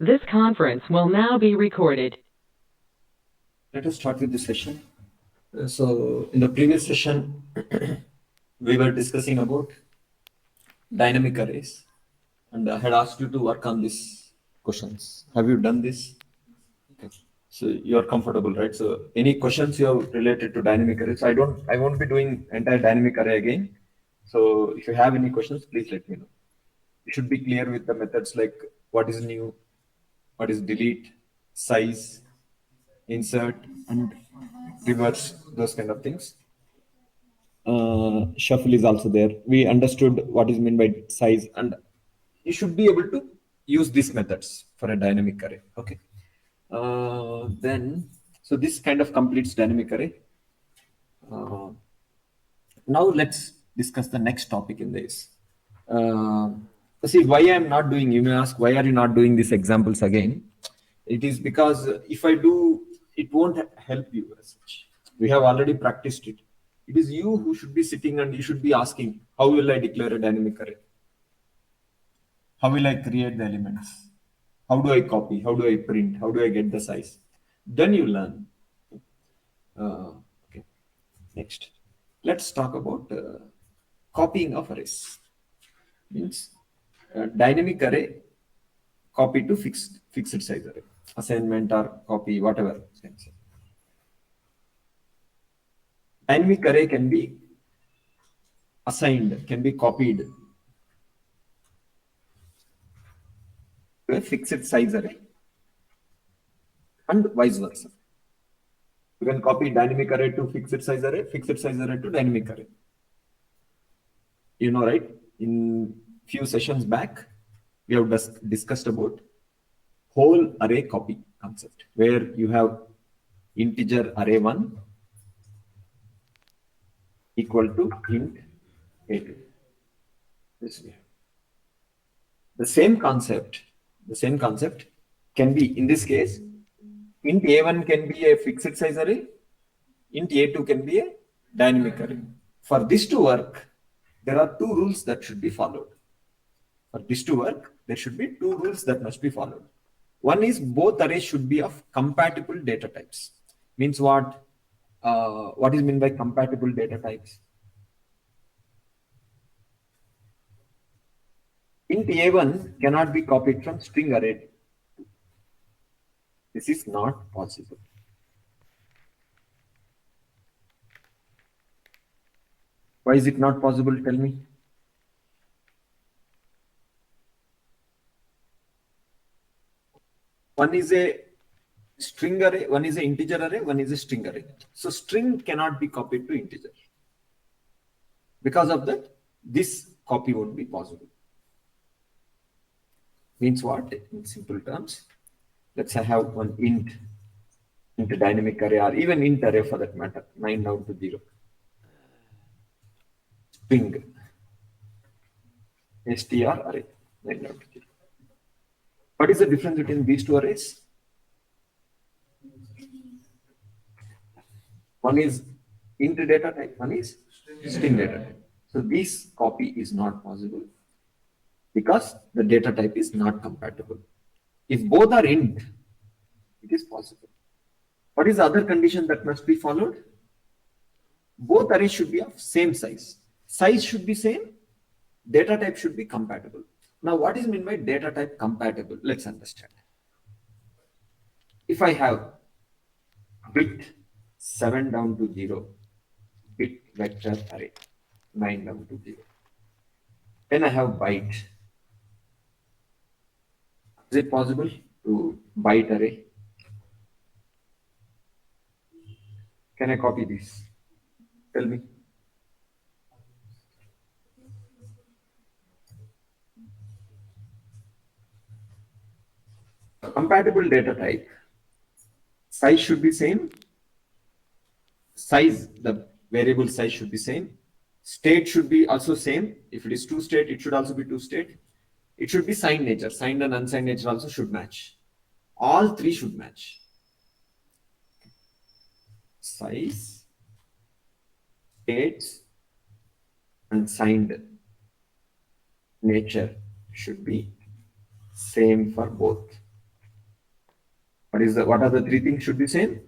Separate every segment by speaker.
Speaker 1: This conference will now be recorded.
Speaker 2: Let us start with the session. So in the previous session, we were discussing about dynamic arrays, and I had asked you to work on these questions. Have you done this? Okay. So you are comfortable, right? So any questions you have related to dynamic arrays? I won't be doing entire dynamic array again. So if you have any questions, please let me know. You should be clear with the methods like what is new, what is delete, size, insert, and reverse, those kind of things. Shuffle is also there. We understood what is meant by size, and you should be able to use these methods for a dynamic array. Okay. Then, so this kind of completes dynamic array. Uh, Now let's discuss the next topic in this. Uh, See, why I'm not doing, you may ask, why are you not doing these examples again? It is because if I do, it won't help you as such. We have already practiced it. It is you who should be sitting and you should be asking, how will I declare a dynamic array? How will I create the elements? How do I copy? How do I print? How do I get the size? Then you learn. Okay. Next, let's talk about copying of arrays. Means dynamic array copy to fixed size array, assignment or copy, whatever. Dynamic array can be assigned, can be copied to a fixed size array, and vice versa. You can copy dynamic array to fixed size array to dynamic array. You know, right? In few sessions back, we have discussed about whole array copy concept, where you have integer array 1 equal to int a2. This way. The same concept can be, in this case, int a1 can be a fixed size array, int a2 can be a dynamic array. For this to work, there are two rules that should be followed. For this to work, there should be two rules that must be followed. One is both arrays should be of compatible data types. Means what? What is meant by compatible data types? Int a1 cannot be copied from string array. This is not possible. Why is it not possible? Tell me. One is a string array, one is an integer array, one is a string array. So string cannot be copied to integer. Because of that, this copy won't be possible. Means what? In simple terms, let's say I have one int dynamic array, or even int array for that matter, 9 down to 0. String str array, 9 down to 0. What is the difference between these two arrays? One is int data type, one is string data type. So this copy is not possible because the data type is not compatible. If both are int, it is possible. What is the other condition that must be followed? Both arrays should be of same size. Size should be same, data type should be compatible. Now, what is meant by data type compatible? Let's understand. If I have bit 7 down to 0, bit vector array 9 down to 0, then I have byte. Is it possible to byte array? Can I copy this? Tell me. Compatible data type, size should be same. Size, the variable size should be same. State should be also same. If it is two state, it should also be two state. It should be signed nature. Signed and unsigned nature also should match. All three should match. Size, states, and signed nature should be same for both. What are the three things should be same?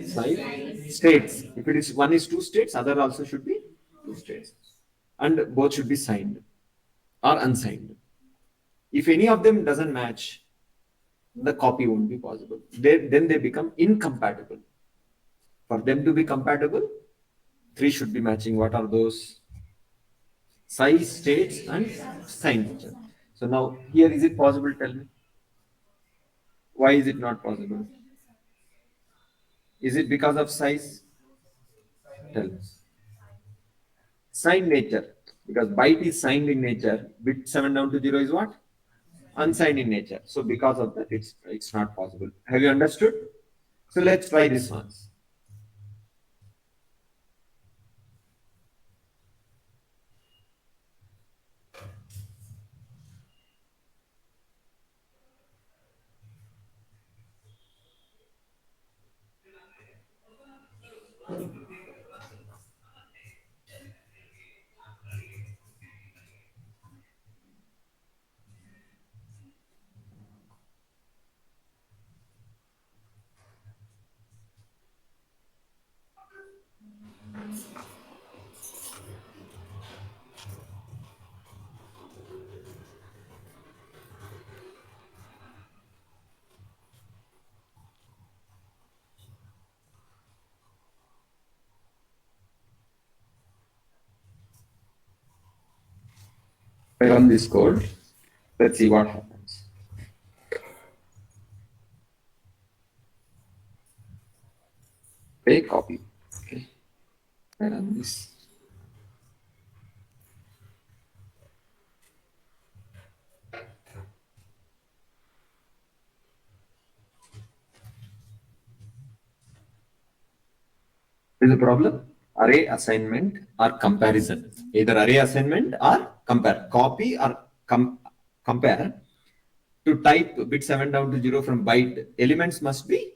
Speaker 2: Size, states. If it is one is two states, other also should be two states. And both should be signed or unsigned. If any of them doesn't match, the copy won't be possible. Then they become incompatible. For them to be compatible, three should be matching. What are those? Size, states, and signed. So now here, is it possible? Tell me. Why is it not possible? Is it because of size? Tell me. Signed nature. Because byte is signed in nature. Bit 7 down to 0 is what? Unsigned in nature. So because of that, it's not possible. Have you understood? So let's try this once. I run this code. Let's see what happens. Pay copy. Okay. I run this. Is a problem? Array assignment or comparison. Either array assignment or compare. Copy or compare. To type bit 7 down to 0 from byte, elements must be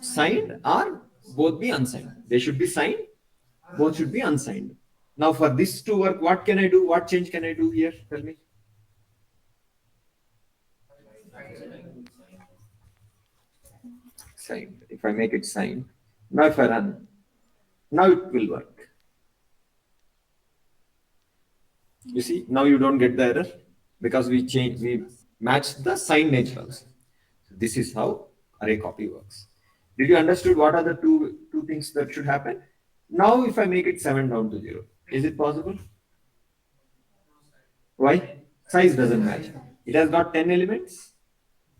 Speaker 2: signed or both be unsigned. They should be signed, both should be unsigned. Now for this to work, what can I do? What change can I do here? Tell me. Signed. If I make it signed, now if I run, now it will work. You see, now you don't get the error because we match the sign nature also. So this is how array copy works. Did you understood what are the two things that should happen? Now if I make it 7 down to 0, is it possible? Why? Size doesn't match. It has got 10 elements.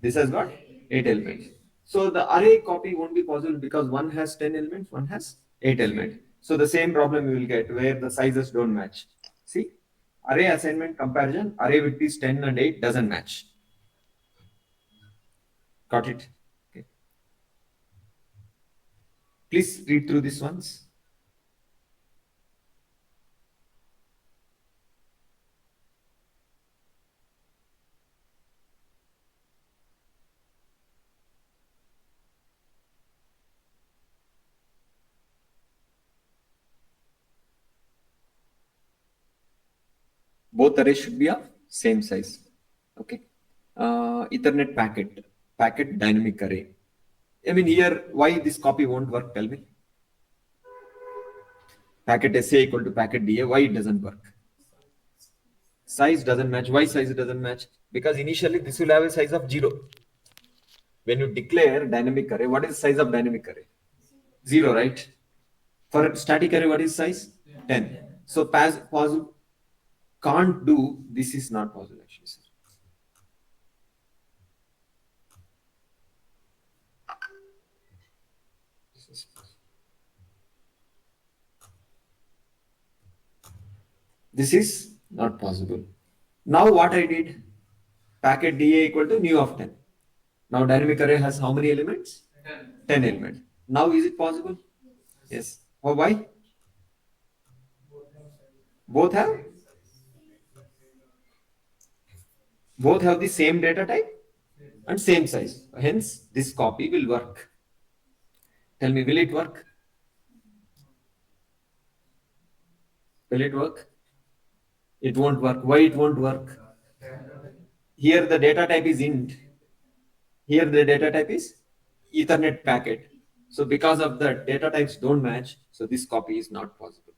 Speaker 2: This has got 8 elements. So the array copy won't be possible because one has 10 elements, one has 8 elements. So the same problem you will get where the sizes don't match. See, array assignment comparison, array width is 10 and 8 doesn't match. Got it? Okay. Please read through this once. Both arrays should be of same size. Okay. Ethernet packet dynamic array. I mean, here, why this copy won't work? Tell me. Packet SA equal to packet DA, why it doesn't work? Size doesn't match. Why size doesn't match? Because initially this will have a size of 0. When you declare dynamic array, what is the size of dynamic array? 0, right? For static array, what is size? 10. So possible can't do, this is not possible actually, sir. This is not possible. Now what I did? Packet DA equal to new of 10. Now dynamic array has how many elements? 10 elements. Now is it possible? Yes. Oh, why? Both have the same data type and same size. Hence, this copy will work. Tell me, will it work? Will it work? It won't work. Why it won't work? Here the data type is int. Here the data type is Ethernet packet. So because of the data types don't match, so this copy is not possible.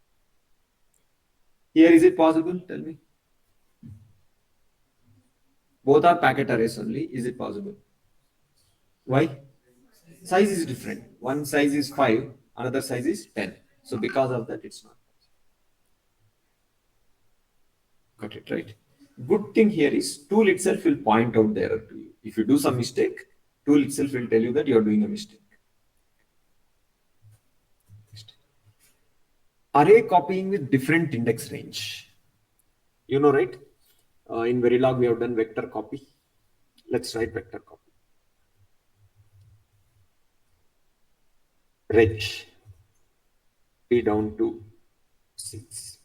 Speaker 2: Here is it possible? Tell me. Both are packet arrays only. Is it possible? Why? Size is different. One size is 5, another size is 10. So because of that, it's not. Got it, right? Good thing here is tool itself will point out the error to you. If you do some mistake, tool itself will tell you that you are doing a mistake. Array copying with different index range. You know, right? In Verilog, we have done vector copy. Let's write vector copy. Reg p down to 6.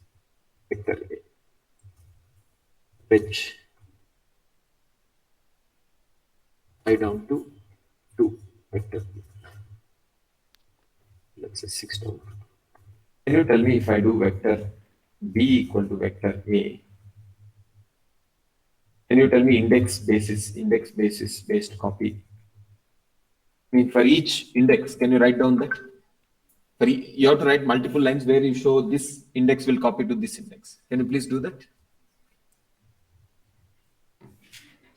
Speaker 2: Vector A. Reg I down to 2. Vector B. Let's say 6 down. Can you tell me if I do vector B equal to vector A? Can you tell me index basis based copy? I mean, for each index, can you write down that? You have to write multiple lines where you show this index will copy to this index. Can you please do that?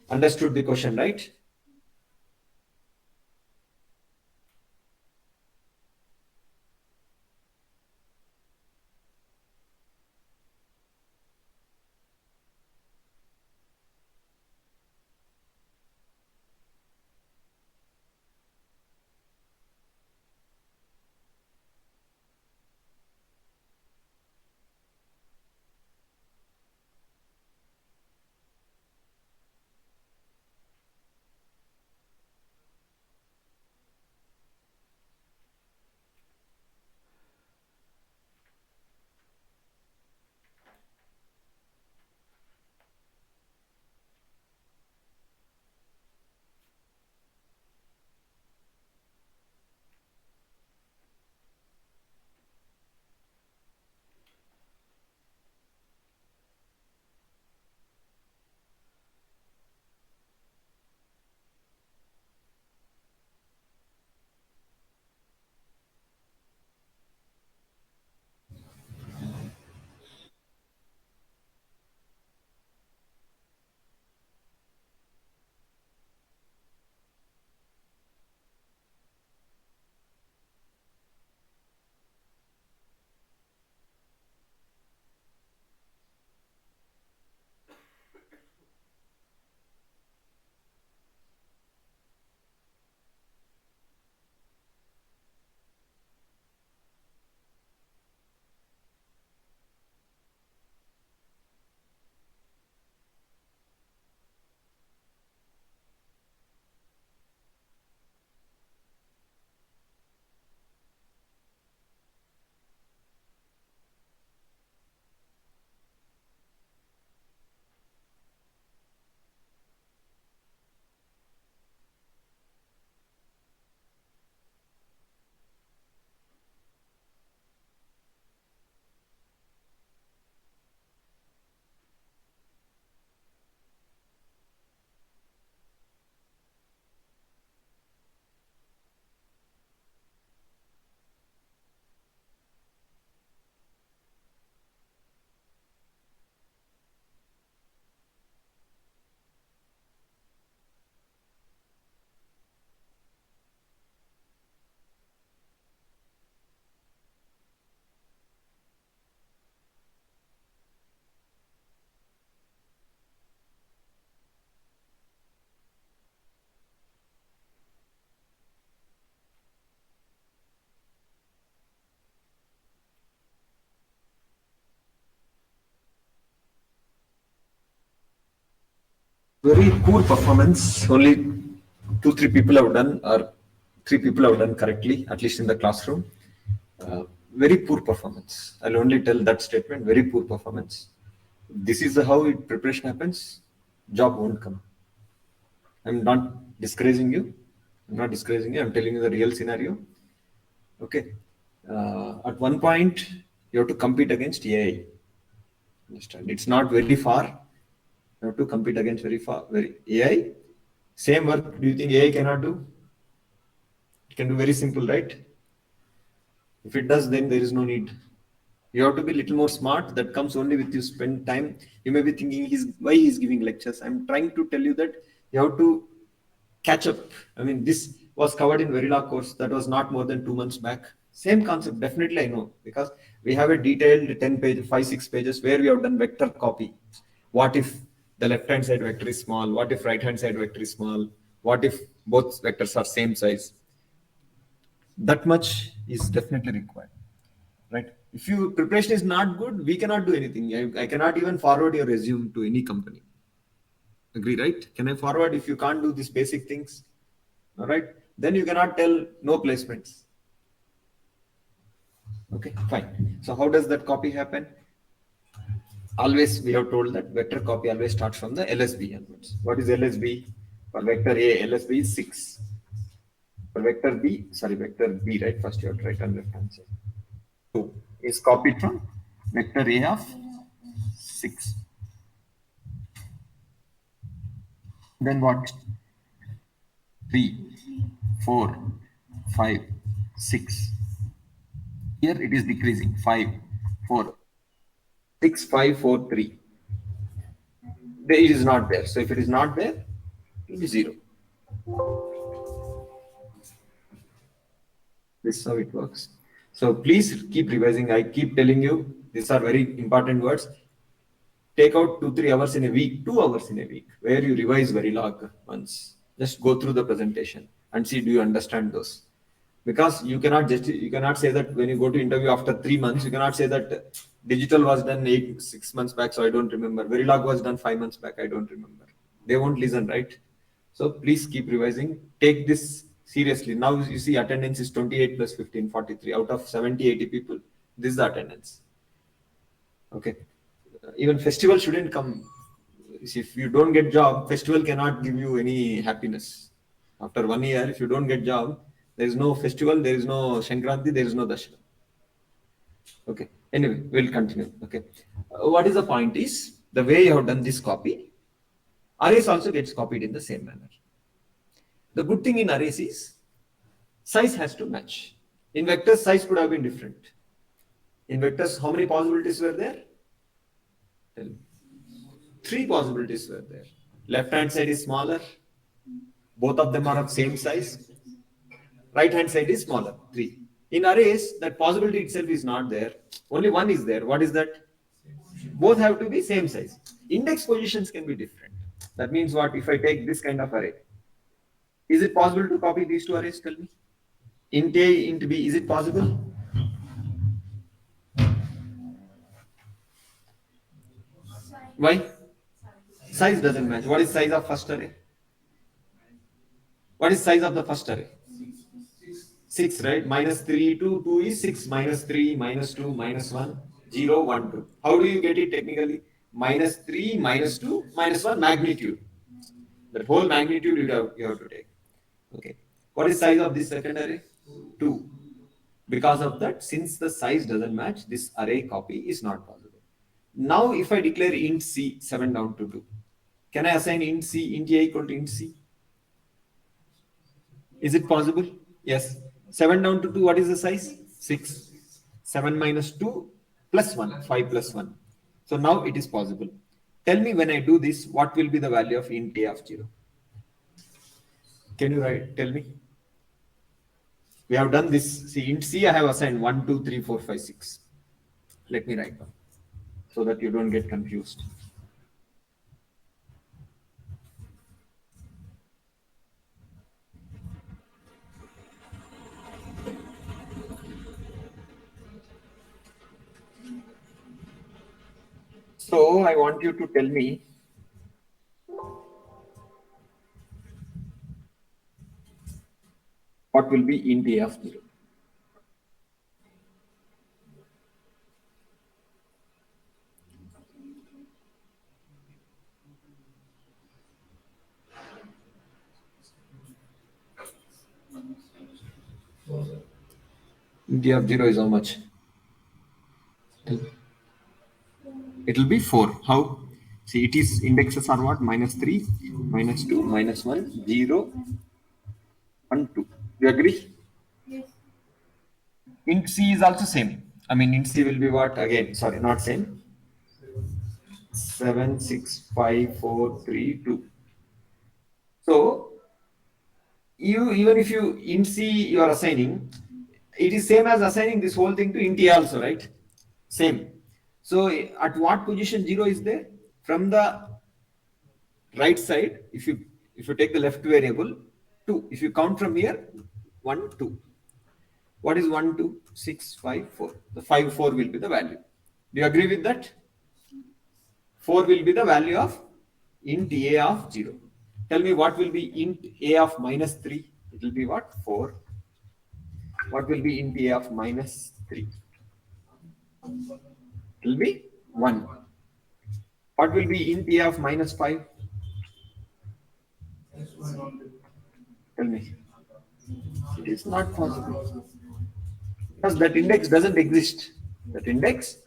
Speaker 2: Understood the question, right? Very poor performance. Only 2-3 people have done, or 3 people have done correctly, at least in the classroom. Very poor performance. I'll only tell that statement. Very poor performance. This is how preparation happens. Job won't come. I'm not discouraging you. I'm not discouraging you. I'm telling you the real scenario. Okay. At one point, you have to compete against AI. Understand? It's not very far. You have to compete against very AI. Same work, do you think AI cannot do? It can do very simple, right? If it does, then there is no need. You have to be a little more smart. That comes only with you spend time. You may be thinking why he's giving lectures. I'm trying to tell you that you have to catch up. I mean, this was covered in Verilog course that was not more than 2 months back. Same concept, definitely I know, because we have a detailed 10 page, 5, 6 pages where we have done vector copy. What if the left hand side vector is small? What if right hand side vector is small? What if both vectors are same size? That much is definitely required, right? If your preparation is not good, we cannot do anything. I cannot even forward your resume to any company. Agree, right? Can I forward if you can't do these basic things? All right, then you cannot tell no placements. Okay, fine. So how does that copy happen? Always we have told that vector copy always starts from the LSB onwards. What is LSB? For vector A, LSB is 6. For vector B, sorry, vector B, right? First you have to write on left hand side. 2 is copied from vector A of 6. Then what? 3, 4, 5, 6. Here it is decreasing. 5, 4, 6, 5, 4, 3. It is not there. So if it is not there, it will be 0. This is how it works. So please keep revising. I keep telling you, these are very important words. Take out 2-3 hours in a week, 2 hours in a week, where you revise Verilog once. Just go through the presentation and see, do you understand those? Because you cannot say that when you go to interview after 3 months, you cannot say that digital was done 6 months back, so I don't remember. Verilog was done 5 months back, I don't remember. They won't listen, right? So please keep revising. Take this seriously. Now you see attendance is 28 plus 15, 43 out of 70, 80 people. This is the attendance. Okay. Even festival shouldn't come. If you don't get job, festival cannot give you any happiness. After 1 year, if you don't get job, there is no festival, there is no Shankranti, there is no Dashera. Okay. Anyway, we'll continue. Okay. What is the point is, the way you have done this copy, arrays also gets copied in the same manner. The good thing in arrays is, size has to match. In vectors, size could have been different. In vectors, how many possibilities were there? Tell me. 3 possibilities were there. Left hand side is smaller. Both of them are of same size. Right hand side is smaller. 3. In arrays, that possibility itself is not there. Only one is there. What is that? Both have to be same size. Index positions can be different. That means what? If I take this kind of array, is it possible to copy these 2 arrays? Tell me. Int A, int B, is it possible? Why? Size doesn't match. What is size of first array? What is size of the first array? 6, right? Minus 3 to 2 is 6. Minus 3, minus 2, minus 1, 0, 1, 2. How do you get it technically? Minus 3, minus 2, minus 1, magnitude. That whole magnitude you have to take. Okay. What is size of this second array? 2. Because of that, since the size doesn't match, this array copy is not possible. Now, if I declare int c 7 down to 2, can I assign int c, int a equal to int c? Is it possible? Yes. 7 down to 2, what is the size? 6. 7 minus 2 plus 1, 5 plus 1. So now it is possible. Tell me when I do this, what will be the value of int a of 0? Can you write? Tell me. We have done this. See, int c I have assigned 1, 2, 3, 4, 5, 6. Let me write down so that you don't get confused. So I want you to tell me what will be int a of 0. Int a of 0 is how much? It will be 4. How? See, it is indexes are what? -3, -2, -1, 0, 1, 2. You agree? Int C is also same. I mean, int C will be what again? Sorry, not same. 7, 6, 5, 4, 3, 2. So you even if you int C you are assigning, it is same as assigning this whole thing to int A also, right? Same. So at what position 0 is there? From the right side, if you take the left variable, 2. If you count from here, 1, 2. What is 1, 2, 6, 5, 4? The 5, 4 will be the value. Do you agree with that? 4 will be the value of int A of 0. Tell me what will be int A of -3? It will be what? 4. What will be int A of -3? It will be 1. What will be int A of -5? Tell me. It is not possible. Because that index doesn't exist. That index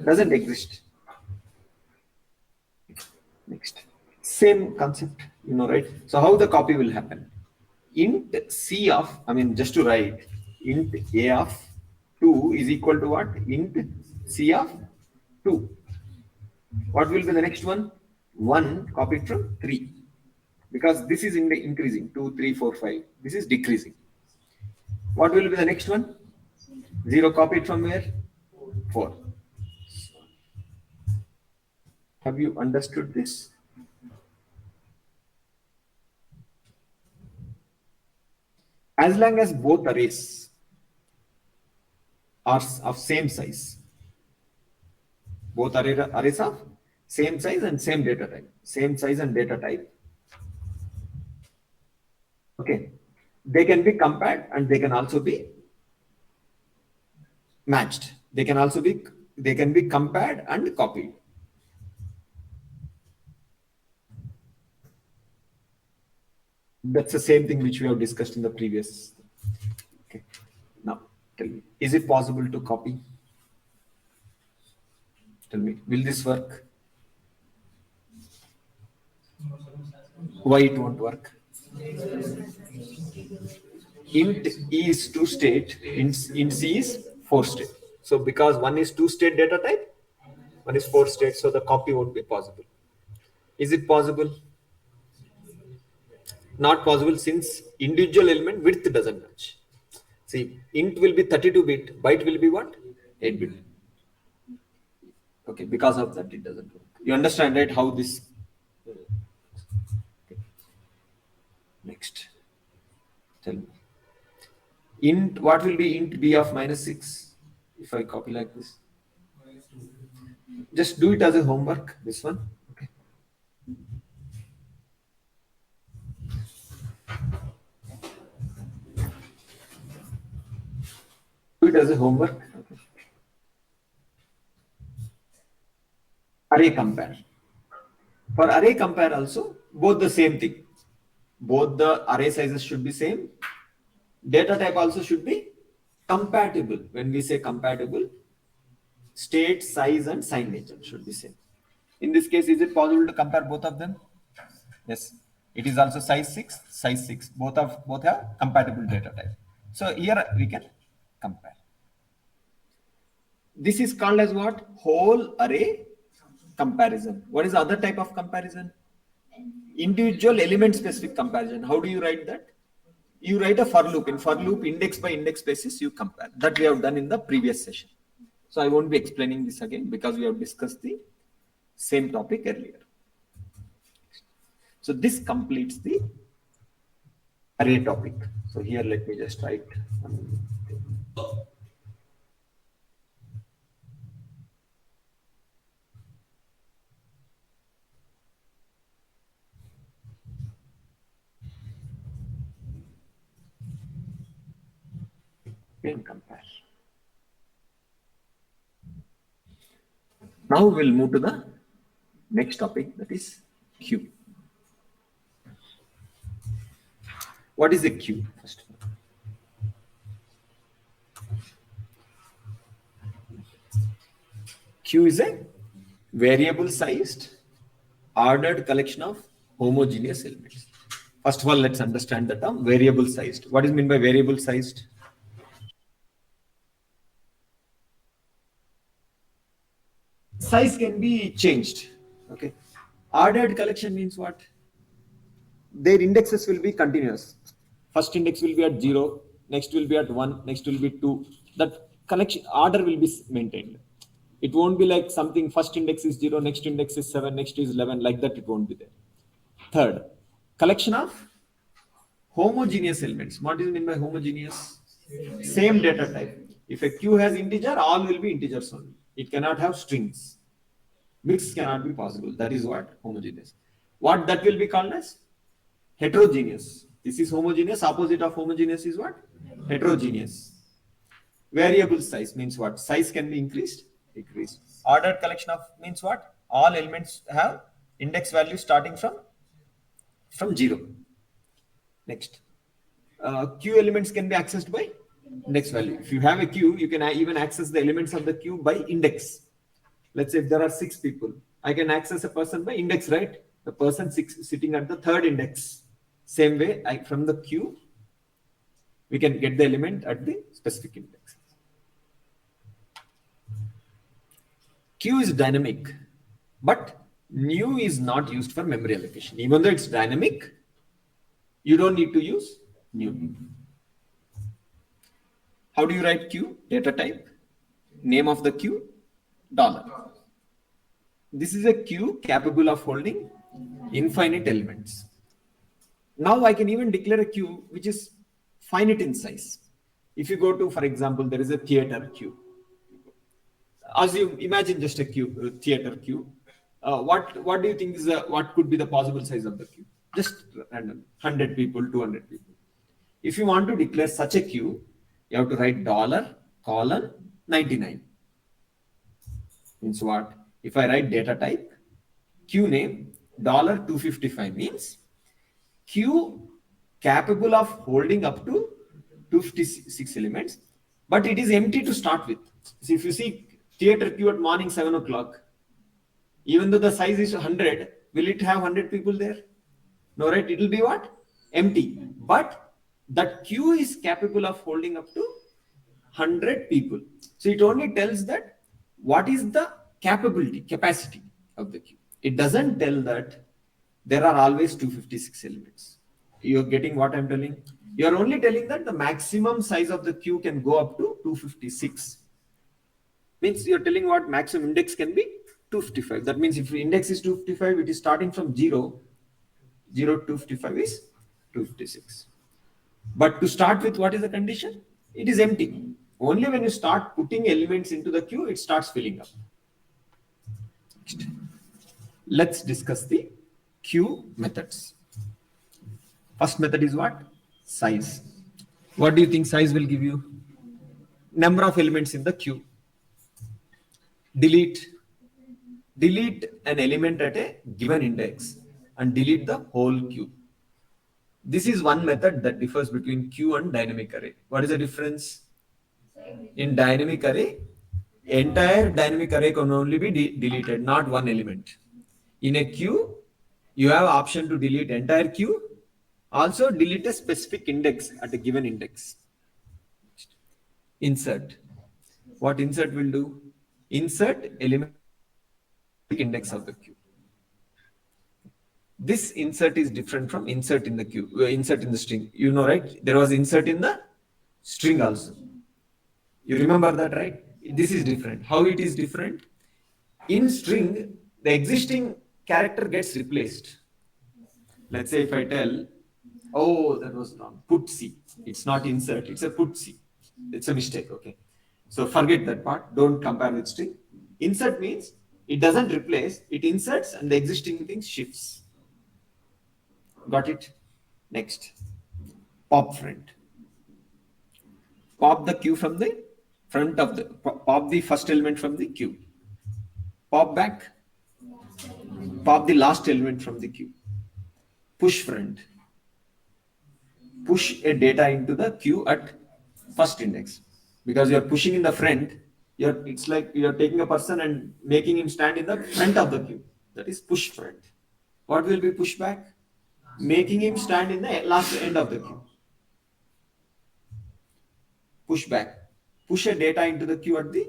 Speaker 2: doesn't exist. Next. Same concept, right? So how the copy will happen? Int C of, just to write, int A of 2 is equal to what? Int C of 2. What will be the next one? 1 copied from 3. Because this is increasing, 2, 3, 4, 5. This is decreasing. What will be the next one? 0 copied from where? 4. Have you understood this? As long as both arrays are of same size, both arrays of same size and same data type, same size and data type, okay, they can be compared and they can also be matched. They can be compared and copied. That's the same thing which we have discussed in the previous. Okay. Now, tell me, is it possible to copy? Tell me, will this work? Why it won't work? Int E is 2 state, int C is 4 state. So because one is 2 state data type, one is 4 state, so the copy won't be possible. Is it possible? Not possible, since individual element width doesn't match. See, int will be 32-bit, byte will be what? 8-bit. Okay, because of that it doesn't work. You understand, right, how this. Okay. Next, tell me. Int, what will be int B of -6 if I copy like this? Just do it as a homework, this one. Okay. Do it as a homework. Okay. Array compare. For array compare also, both the same thing. Both the array sizes should be same. Data type also should be compatible. When we say compatible, state, size, and sign nature should be same. In this case, is it possible to compare both of them? Yes. It is also size 6, size 6. Both have compatible data type. So here we can compare. This is called as what? Whole array comparison. What is the other type of comparison? Individual element specific comparison. How do you write that? You write a for loop. In for loop, index by index basis, you compare. That we have done in the previous session. So I won't be explaining this again because we have discussed the same topic earlier. So this completes the array topic. So here let me just write. And compare. Now we'll move to the next topic, that is queue. What is a queue? First of all, queue is a variable sized ordered collection of homogeneous elements. First of all, let's understand the term variable sized. What is meant by variable sized? Size can be changed. Okay. Ordered collection means what? Their indexes will be continuous. First index will be at 0, next will be at 1, next will be 2. That collection order will be maintained. It won't be like something first index is 0, next index is 7, next is 11, like that it won't be there. Third, collection of homogeneous elements. What is meant by homogeneous? Same data type. If a queue has integer, all will be integers only. It cannot have strings. Mix cannot be possible. That is what homogeneous. What that will be called as? Heterogeneous. This is homogeneous. Opposite of homogeneous is what? Heterogeneous. Variable size means what? Size can be increased, decreased. Ordered collection of means what? All elements have index value starting from 0. Next, queue elements can be accessed by index value. If you have a queue, you can even access the elements of the queue by index. Let's say if there are 6 people, I can access a person by index, right? The person sitting at the 3rd index. Same way, from the queue, we can get the element at the specific index. Queue is dynamic, but new is not used for memory allocation. Even though it's dynamic, you don't need to use new. How do you write queue? Data type, name of the queue, $. This is a queue capable of holding infinite elements. Now I can even declare a queue which is finite in size. If you go to, for example, there is a theater queue. As you imagine just a queue, theater queue. What do you think is what could be the possible size of the queue? Just random, 100 people, 200 people. If you want to declare such a queue, you have to write $99. Means what? If I write data type, queue name, $255 means queue capable of holding up to 256 elements, but it is empty to start with. So if you see theater queue at morning 7 o'clock, even though the size is 100, will it have 100 people there? No, right? It will be what? Empty. But that queue is capable of holding up to 100 people. So it only tells that what is the capacity of the queue. It doesn't tell that there are always 256 elements. You're getting what I'm telling? You're only telling that the maximum size of the queue can go up to 256. Means you're telling what maximum index can be 255. That means if the index is 255, it is starting from 0. 0 to 255 is 256. But to start with, what is the condition? It is empty. Only when you start putting elements into the queue, it starts filling up. Next. Let's discuss the queue methods. First method is what? Size. What do you think size will give you? Number of elements in the queue. Delete an element at a given index and delete the whole queue. This is one method that differs between queue and dynamic array. What is the difference? In dynamic array, entire dynamic array can only be deleted, not one element. In a queue, you have option to delete entire queue, also delete a specific index at a given index. Insert. What insert will do? Insert element index of the queue. This insert is different from insert in the queue, insert in the string. You know, right? There was insert in the string also. You remember that, right? This is different. How it is different? In string, the existing character gets replaced. Let's say if I tell, oh, that was wrong, put C. It's not insert, it's a put C. It's a mistake, okay? So forget that part. Don't compare with string. Insert means it doesn't replace, it inserts and the existing thing shifts. Got it? Next, pop front. Pop the queue from the front of the, pop the first element from the queue. Pop back, pop the last element from the queue. Push front. Push a data into the queue at first index. Because you're pushing in the front, it's like you're taking a person and making him stand in the front of the queue. That is push front. What will be pushback? Making him stand in the last end of the queue. Pushback. Push a data into the queue at the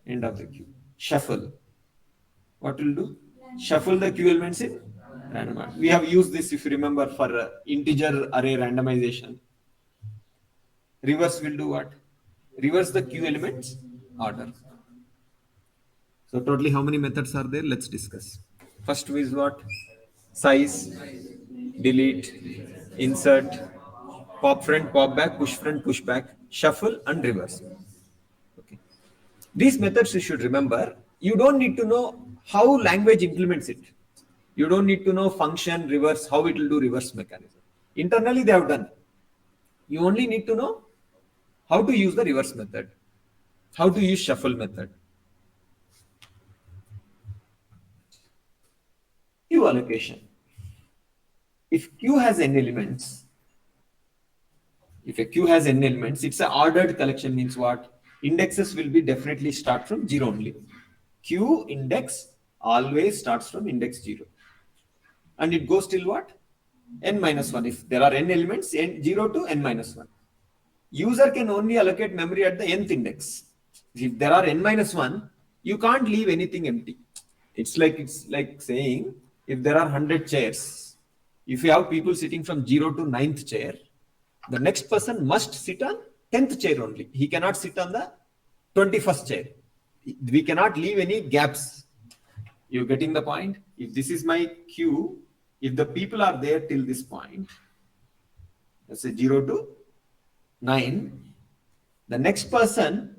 Speaker 2: end of the queue. Shuffle. What will do? Shuffle the queue elements in random order. We have used this, if you remember, for integer array randomization. Reverse will do what? Reverse the queue elements order. So totally how many methods are there? Let's discuss. First is what? Size, delete, insert, pop front, pop back, push front, push back, shuffle, and reverse. Okay. These methods you should remember. You don't need to know how language implements it. You don't need to know function, reverse, how it will do reverse mechanism. Internally, they have done. You only need to know how to use the reverse method, how to use shuffle method. Queue allocation. If queue has n elements, if a queue has n elements, it's an ordered collection. Means what? Indexes will be definitely start from 0 only. Queue index always starts from index 0. And it goes till what? N minus 1. If there are n elements, n 0 to n minus 1. User can only allocate memory at the nth index. If there are n minus 1, you can't leave anything empty. It's like saying if there are 100 chairs, if you have people sitting from 0 to 9th chair, the next person must sit on 10th chair only. He cannot sit on the 21st chair. We cannot leave any gaps. You're getting the point? If this is my queue, if the people are there till this point, let's say 0 to 9, the next person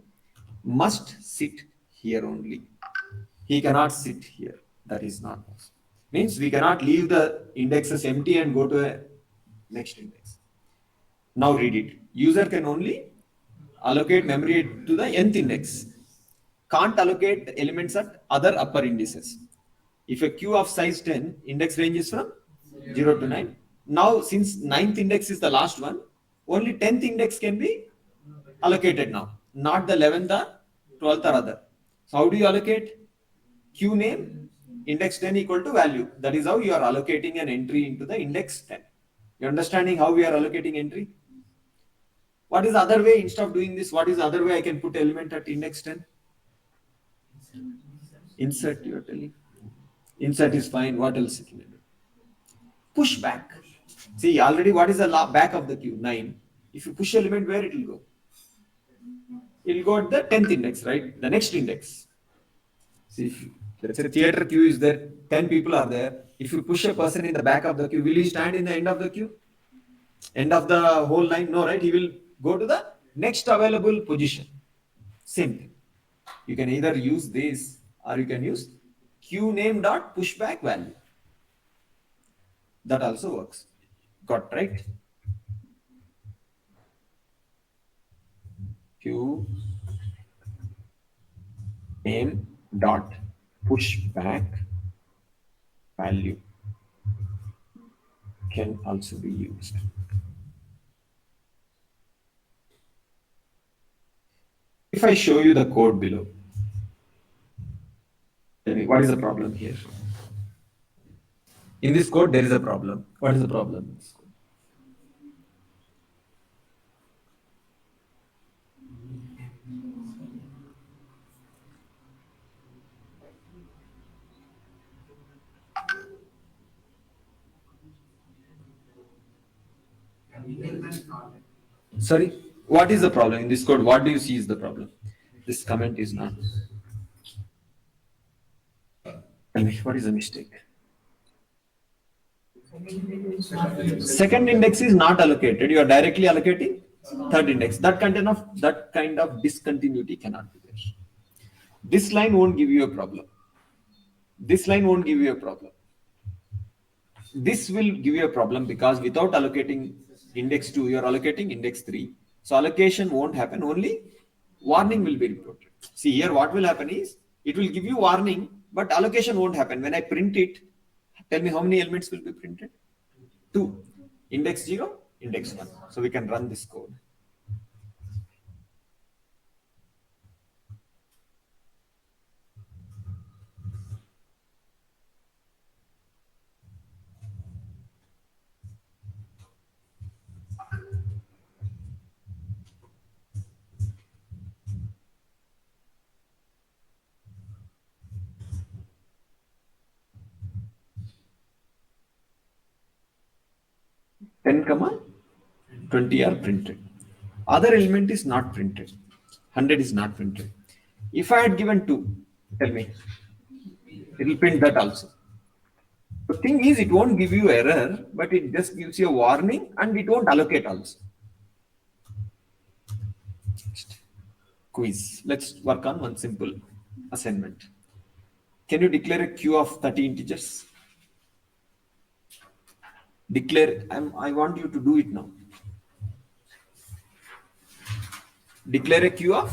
Speaker 2: must sit here only. He cannot sit here. That is not possible. Means we cannot leave the indexes empty and go to a next index. Now read it. User can only allocate memory to the nth index. Can't allocate elements at other upper indices. If a queue of size 10, index range is from 0 to 9. Now, since 9th index is the last one, only 10th index can be allocated now, not the 11th or 12th or other. So how do you allocate? Queue name, index 10 equal to value. That is how you are allocating an entry into the index 10. You understanding how we are allocating entry? What is the other way? Instead of doing this, what is the other way I can put element at index 10? Insert, you are telling. Insert is fine. What else can I do? Push back. See, already what is the back of the queue? 9. If you push element, where it will go? It will go at the 10th index, right? The next index. See, if let's say theater queue is there, 10 people are there. If you push a person in the back of the queue, will he stand in the end of the queue? End of the whole line? No, right? He will go to the next available position. Same thing. You can either use this or you can use queue name dot pushback value. That also works. Got right? Queue name dot pushback value can also be used. If I show you the code below, tell me what is the problem here? In this code, there is a problem. What is the problem in this code? Sorry, what is the problem in this code? What do you see is the problem? This comment is not. Tell me, what is the mistake? Second index is not allocated. You are directly allocating third index. That kind of discontinuity cannot be there. This line won't give you a problem. This line won't give you a problem. This will give you a problem because without allocating index 2, you are allocating index 3. So allocation won't happen, only warning will be reported. See here what will happen is, it will give you warning, but allocation won't happen. When I print it, tell me how many elements will be printed? 2. Index 0, index 1. So we can run this code. 10 comma 20 are printed. Other element is not printed. 100 is not printed. If I had given 2, tell me, it will print that also. The thing is, it won't give you error, but it just gives you a warning and it won't allocate also. Quiz. Let's work on one simple assignment. Can you declare a queue of 30 integers? Declare, I want you to do it now. Declare a queue of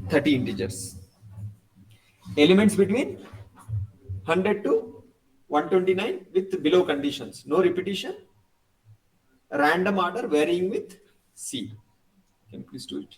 Speaker 2: 30 integers. Elements between 100 to 129 with below conditions. No repetition. Random order varying with C. Can you please do it?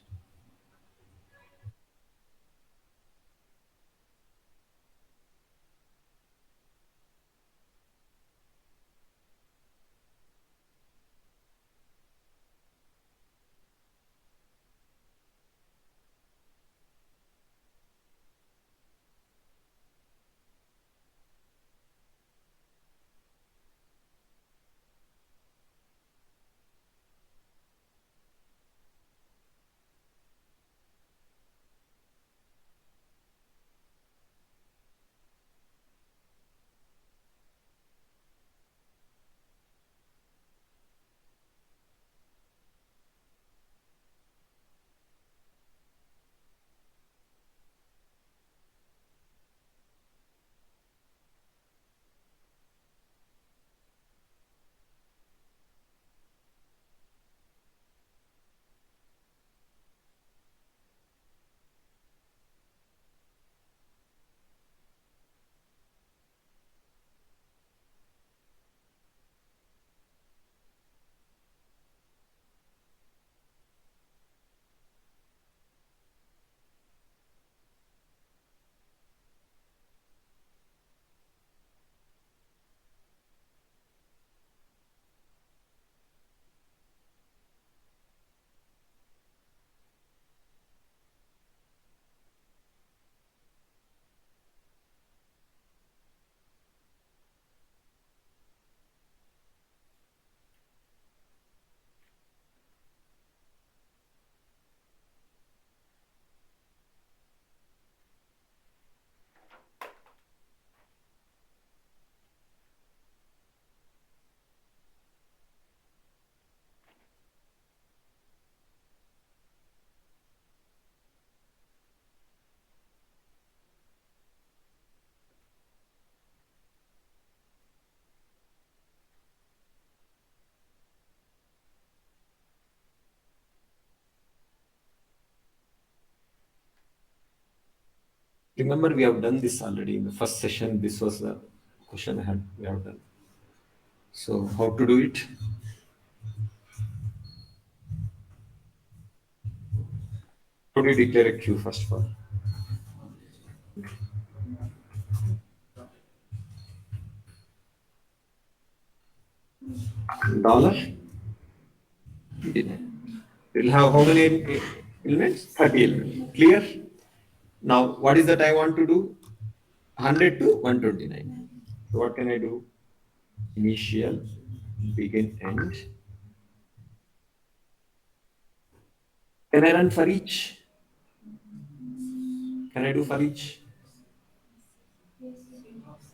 Speaker 2: Remember, we have done this already in the first session. This was the question we have done. So, how to do it? How do you declare a queue first of all? Dollar. It will have how many elements? 30 elements. Clear? Now, what is that I want to do? 100 to 129. So, what can I do? Initial, begin, end. Can I run for each? Can I do for each?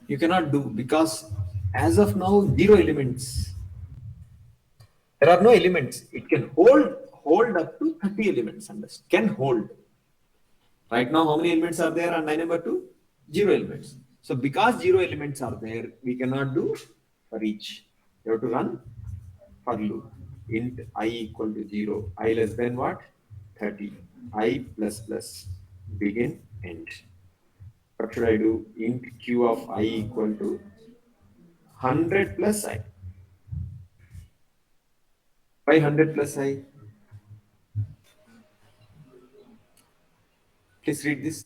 Speaker 2: You cannot do because as of now, 0 elements. There are no elements. It can hold up to 30 elements. Understand? Can hold. Right now, how many elements are there on line number 2? 0 elements. So because 0 elements are there, we cannot do for each. You have to run for loop. Int I equal to 0. I less than what? 30. I plus plus. Begin, end. What should I do? Int q of I equal to 100 plus I. Why 100 plus I? Please read this.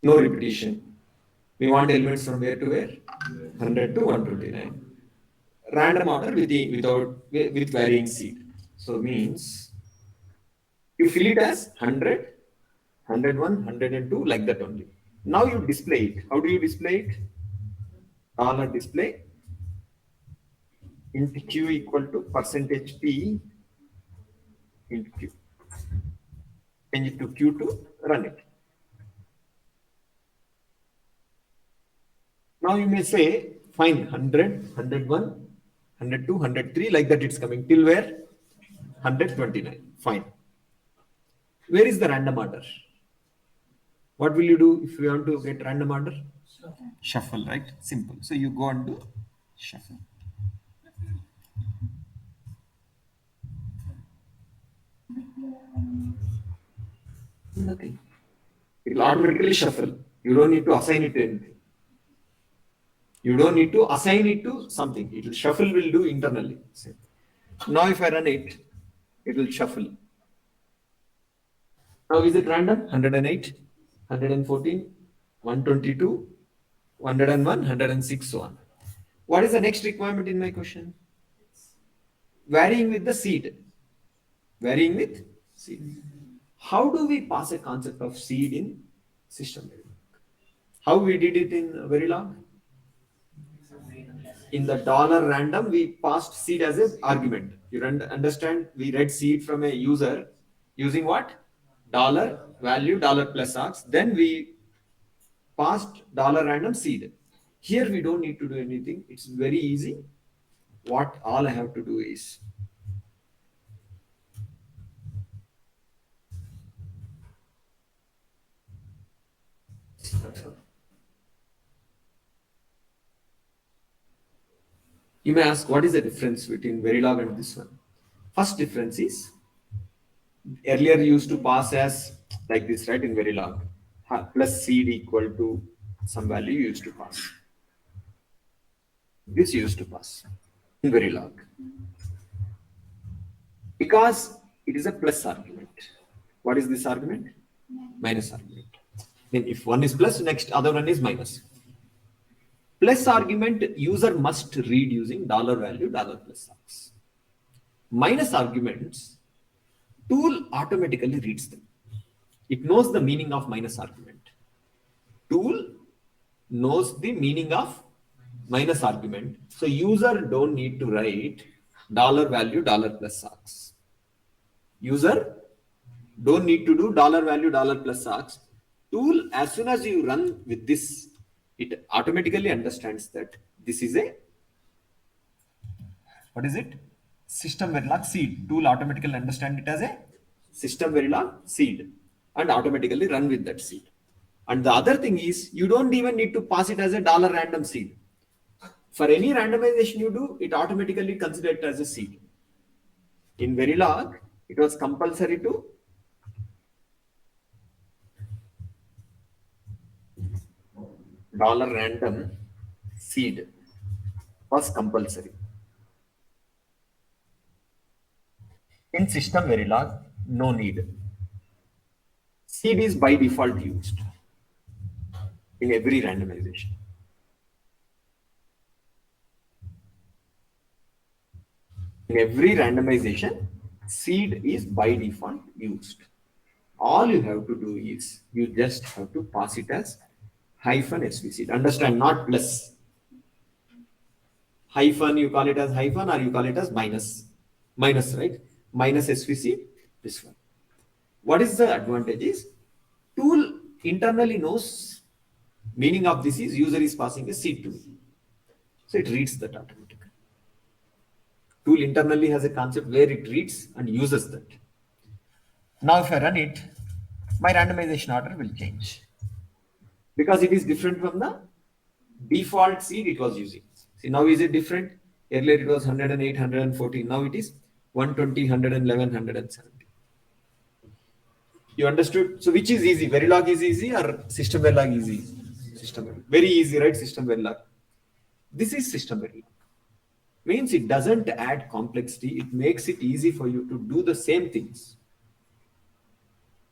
Speaker 2: no repetition. We want elements from where to where? 100 to 129. Random order with varying seed. So means you fill it as 100, 101, 102 like that only. Now you display it. How do you display it? Dollar display into Q equal to percentage P into Q. Change it to Q to run it. Now you may say, fine, 100, 101, 102, 103, like that it's coming till where? 129. Fine. Where is the random order? What will you do if you want to get random order? Shuffle, right? Simple. So you go and do shuffle. Nothing. It will automatically shuffle. You don't need to assign it to anything. You don't need to assign it to something. It will shuffle will do internally. Now if I run it, it will shuffle. Now is it random? 108, 114, 122, 101, 106, so on. What is the next requirement in my question? Varying with the seed. Varying with seed. How do we pass a concept of seed in system Verilog? How we did it in Verilog? In the dollar random, we passed seed as an argument. You understand? We read seed from a user using what? Dollar value, dollar plus ox. Then we passed dollar random seed. Here we don't need to do anything. It's very easy. What all I have to do is you may ask, what is the difference between Verilog and this one? First difference is earlier you used to pass as like this, right? In Verilog, plus seed equal to some value you used to pass. This you used to pass in Verilog because it is a plus argument. What is this argument? Minus argument. Then if one is plus, next other one is minus. Plus argument user must read using dollar value, dollar plus ox. Minus arguments, tool automatically reads them. It knows the meaning of minus argument. Tool knows the meaning of minus argument. So user don't need to write dollar value, dollar plus ox. User don't need to do dollar value, dollar plus ox. Tool, as soon as you run with this, it automatically understands that this is a, what is it? System Verilog seed. Tool automatically understand it as a system Verilog seed and automatically run with that seed. And the other thing is, you don't even need to pass it as a dollar random seed. For any randomization you do, it automatically consider it as a seed. In Verilog, it was compulsory to dollar random seed was compulsory. In system Verilog, no need. Seed is by default used in every randomization. In every randomization, seed is by default used. All you have to do is you just have to pass it as hyphen SV seed. Understand, not plus. Hyphen, you call it as hyphen or you call it as minus. Minus, right? Minus SV seed, this one. What is the advantage is, tool internally knows meaning of this is user is passing a seed to me. So it reads that automatically. Tool internally has a concept where it reads and uses that. Now if I run it, my randomization order will change because it is different from the default seed it was using. See, now is it different? Earlier it was 108, 114. Now it is 120, 111, 170. You understood? So which is easy? Verilog is easy or system Verilog is easy? System Verilog. Very easy, right? System Verilog. This is system Verilog. Means it doesn't add complexity. It makes it easy for you to do the same things.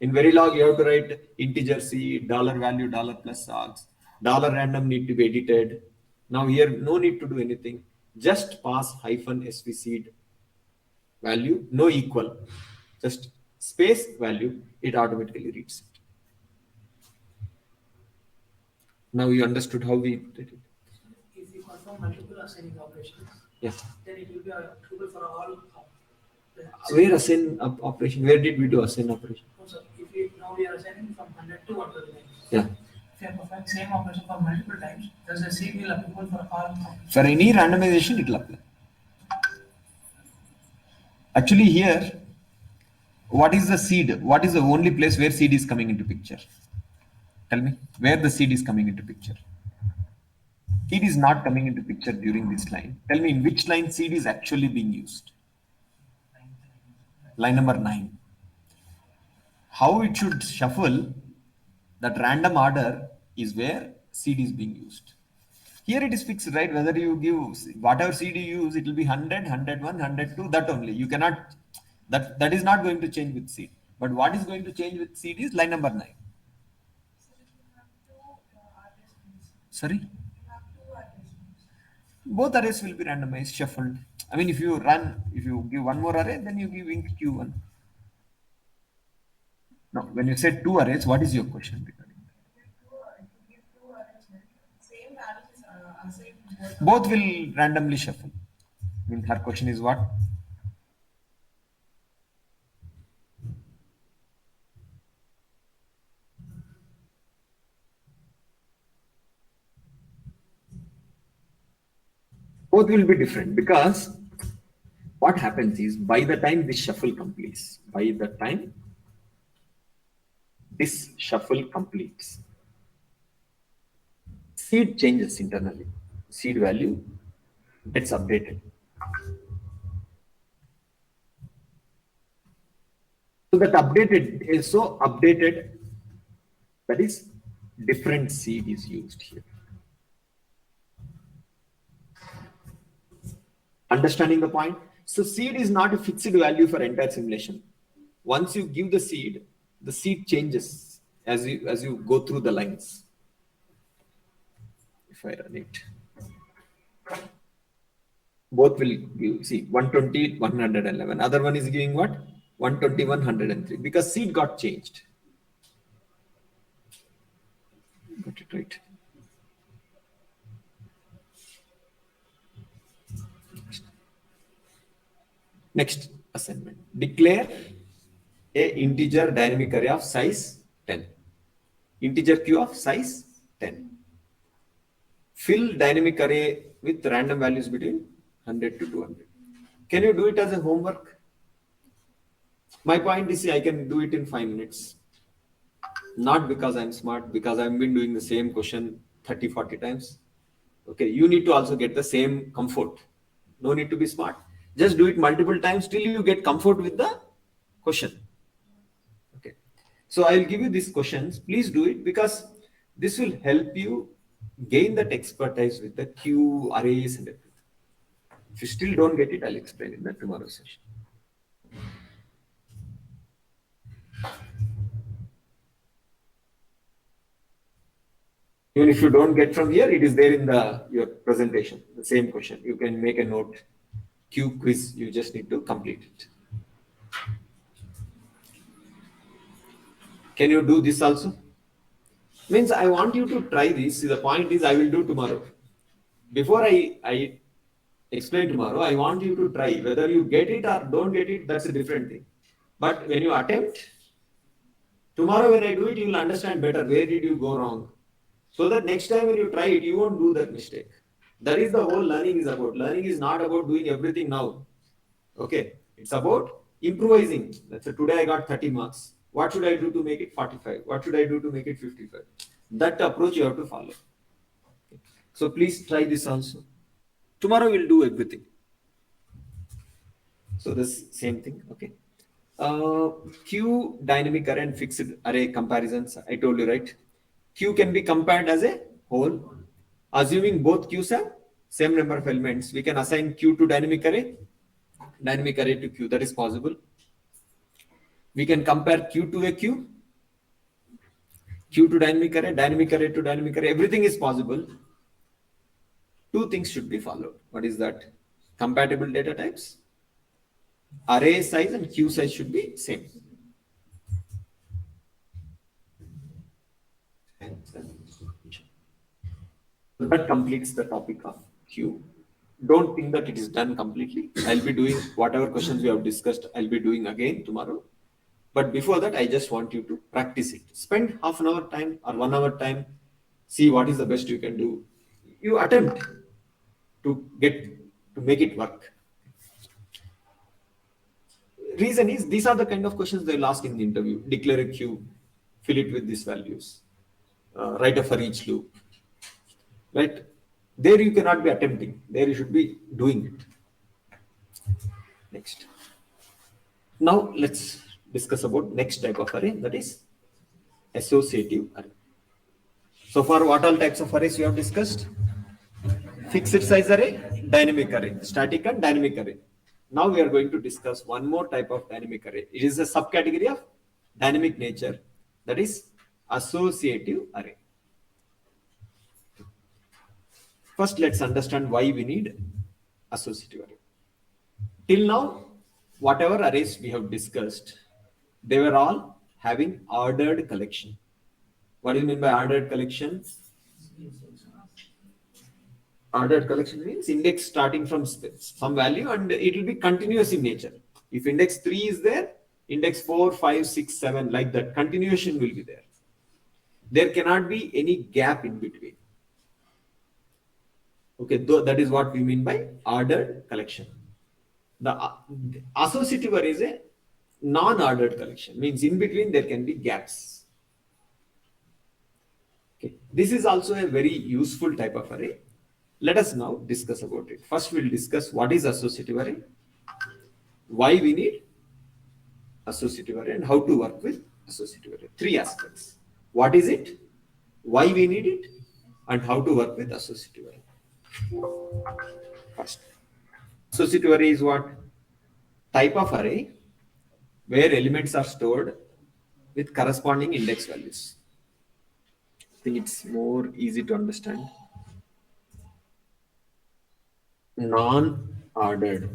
Speaker 2: In Verilog, you have to write integer seed, dollar value, dollar plus args, dollar random need to be edited. Now here, no need to do anything. Just pass hyphen sv seed value, no equal, just space value, it automatically reads it. Now you understood how we did it.
Speaker 3: If you perform multiple assigning operations,
Speaker 2: Yeah.
Speaker 3: then it will be applicable for all.
Speaker 2: Where assign operation? Where did we do assign operation?
Speaker 3: No, sir. Now we are assigning from 100 to 129.
Speaker 2: Yeah.
Speaker 3: If you are performing same operation for multiple times, does the same will applicable for all operations?
Speaker 2: For any randomization, it will apply. Actually, here, what is the seed? What is the only place where seed is coming into picture? Tell me, where the seed is coming into picture? Seed is not coming into picture during this line. Tell me, in which line seed is actually being used? Line number 9. How it should shuffle, that random order is where seed is being used. Here it is fixed, right? Whether you give whatever seed you use, it will be 100, 101, 102, that only. You cannot, that is not going to change with seed. But what is going to change with seed is line number 9. Sorry? Both arrays will be randomized, shuffled. I mean, if you give one more array, then you give int q1. No, when you say 2 arrays, what is your question regarding that? Both will randomly shuffle. I mean, her question is what? Both will be different because what happens is by the time this shuffle completes, seed changes internally. Seed value gets updated. So that updated is so updated, that is different seed is used here. Understanding the point? So seed is not a fixed value for entire simulation. Once you give the seed changes as you go through the lines. If I run it, both will give, see, 120, 111. Other one is giving what? 121, 103, because seed got changed. Got it right. Next assignment. Declare a integer dynamic array of size 10. Integer q of size 10. Fill dynamic array with random values between 100 to 200. Can you do it as a homework? My point is, I can do it in 5 minutes. Not because I'm smart, because I've been doing the same question 30, 40 times. Okay, you need to also get the same comfort. No need to be smart. Just do it multiple times till you get comfort with the question. Okay. So I'll give you these questions. Please do it because this will help you gain that expertise with the Q arrays and everything. If you still don't get it, I'll explain in the tomorrow session. Even if you don't get from here, it is there in your presentation, the same question. You can make a note. Q quiz, you just need to complete it. Can you do this also? Means I want you to try this. The point is I will do tomorrow. Before I explain tomorrow, I want you to try. Whether you get it or don't get it, that's a different thing. But when you attempt, tomorrow when I do it, you will understand better where did you go wrong. So that next time when you try it, you won't do that mistake. That is the whole learning is about. Learning is not about doing everything now. Okay. It's about improvising. Let's say today I got 30 marks. What should I do to make it 45? What should I do to make it 55? That approach you have to follow. Okay. So please try this also. Tomorrow we'll do everything. So this same thing. Okay. Q dynamic array and fixed array comparisons. I told you, right? Q can be compared as a whole. Assuming both Qs have same number of elements, we can assign Q to dynamic array to Q. That is possible. We can compare Q to a Q Q to dynamic array to dynamic array, everything is possible. Two things should be followed. What is that? Compatible data types. Array size and queue size should be same. That completes the topic of queue. Don't think that it is done completely. I'll be doing whatever questions we have discussed, I'll be doing again tomorrow. But before that, I just want you to practice it. Spend half an hour time or 1 hour time. See what is the best you can do. You attempt to make it work. Reason is these are the kind of questions they'll ask in the interview. Declare a queue, fill it with these values, write a for each loop. Right? There you cannot be attempting. There you should be doing it. Next. Now let's discuss about next type of array, that is associative array. So far, what all types of arrays we have discussed? Fixed size array, dynamic array, static and dynamic array. Now we are going to discuss one more type of dynamic array. It is a subcategory of dynamic nature, that is associative array. First, let's understand why we need associative array. Till now, whatever arrays we have discussed, they were all having ordered collection. What do you mean by ordered collection? Ordered collection means index starting from some value and it will be continuous in nature. If index 3 is there, index 4, 5, 6, 7, like that, continuation will be there. There cannot be any gap in between. Okay, that is what we mean by ordered collection. The associative array is a non-ordered collection, means in between there can be gaps. Okay, this is also a very useful type of array. Let us now discuss about it. First, we'll discuss what is associative array, why we need associative array, and how to work with associative array. Three aspects. What is it, why we need it, and how to work with associative array. First, associative array is what? Type of array where elements are stored with corresponding index values. I think it's more easy to understand. Non-ordered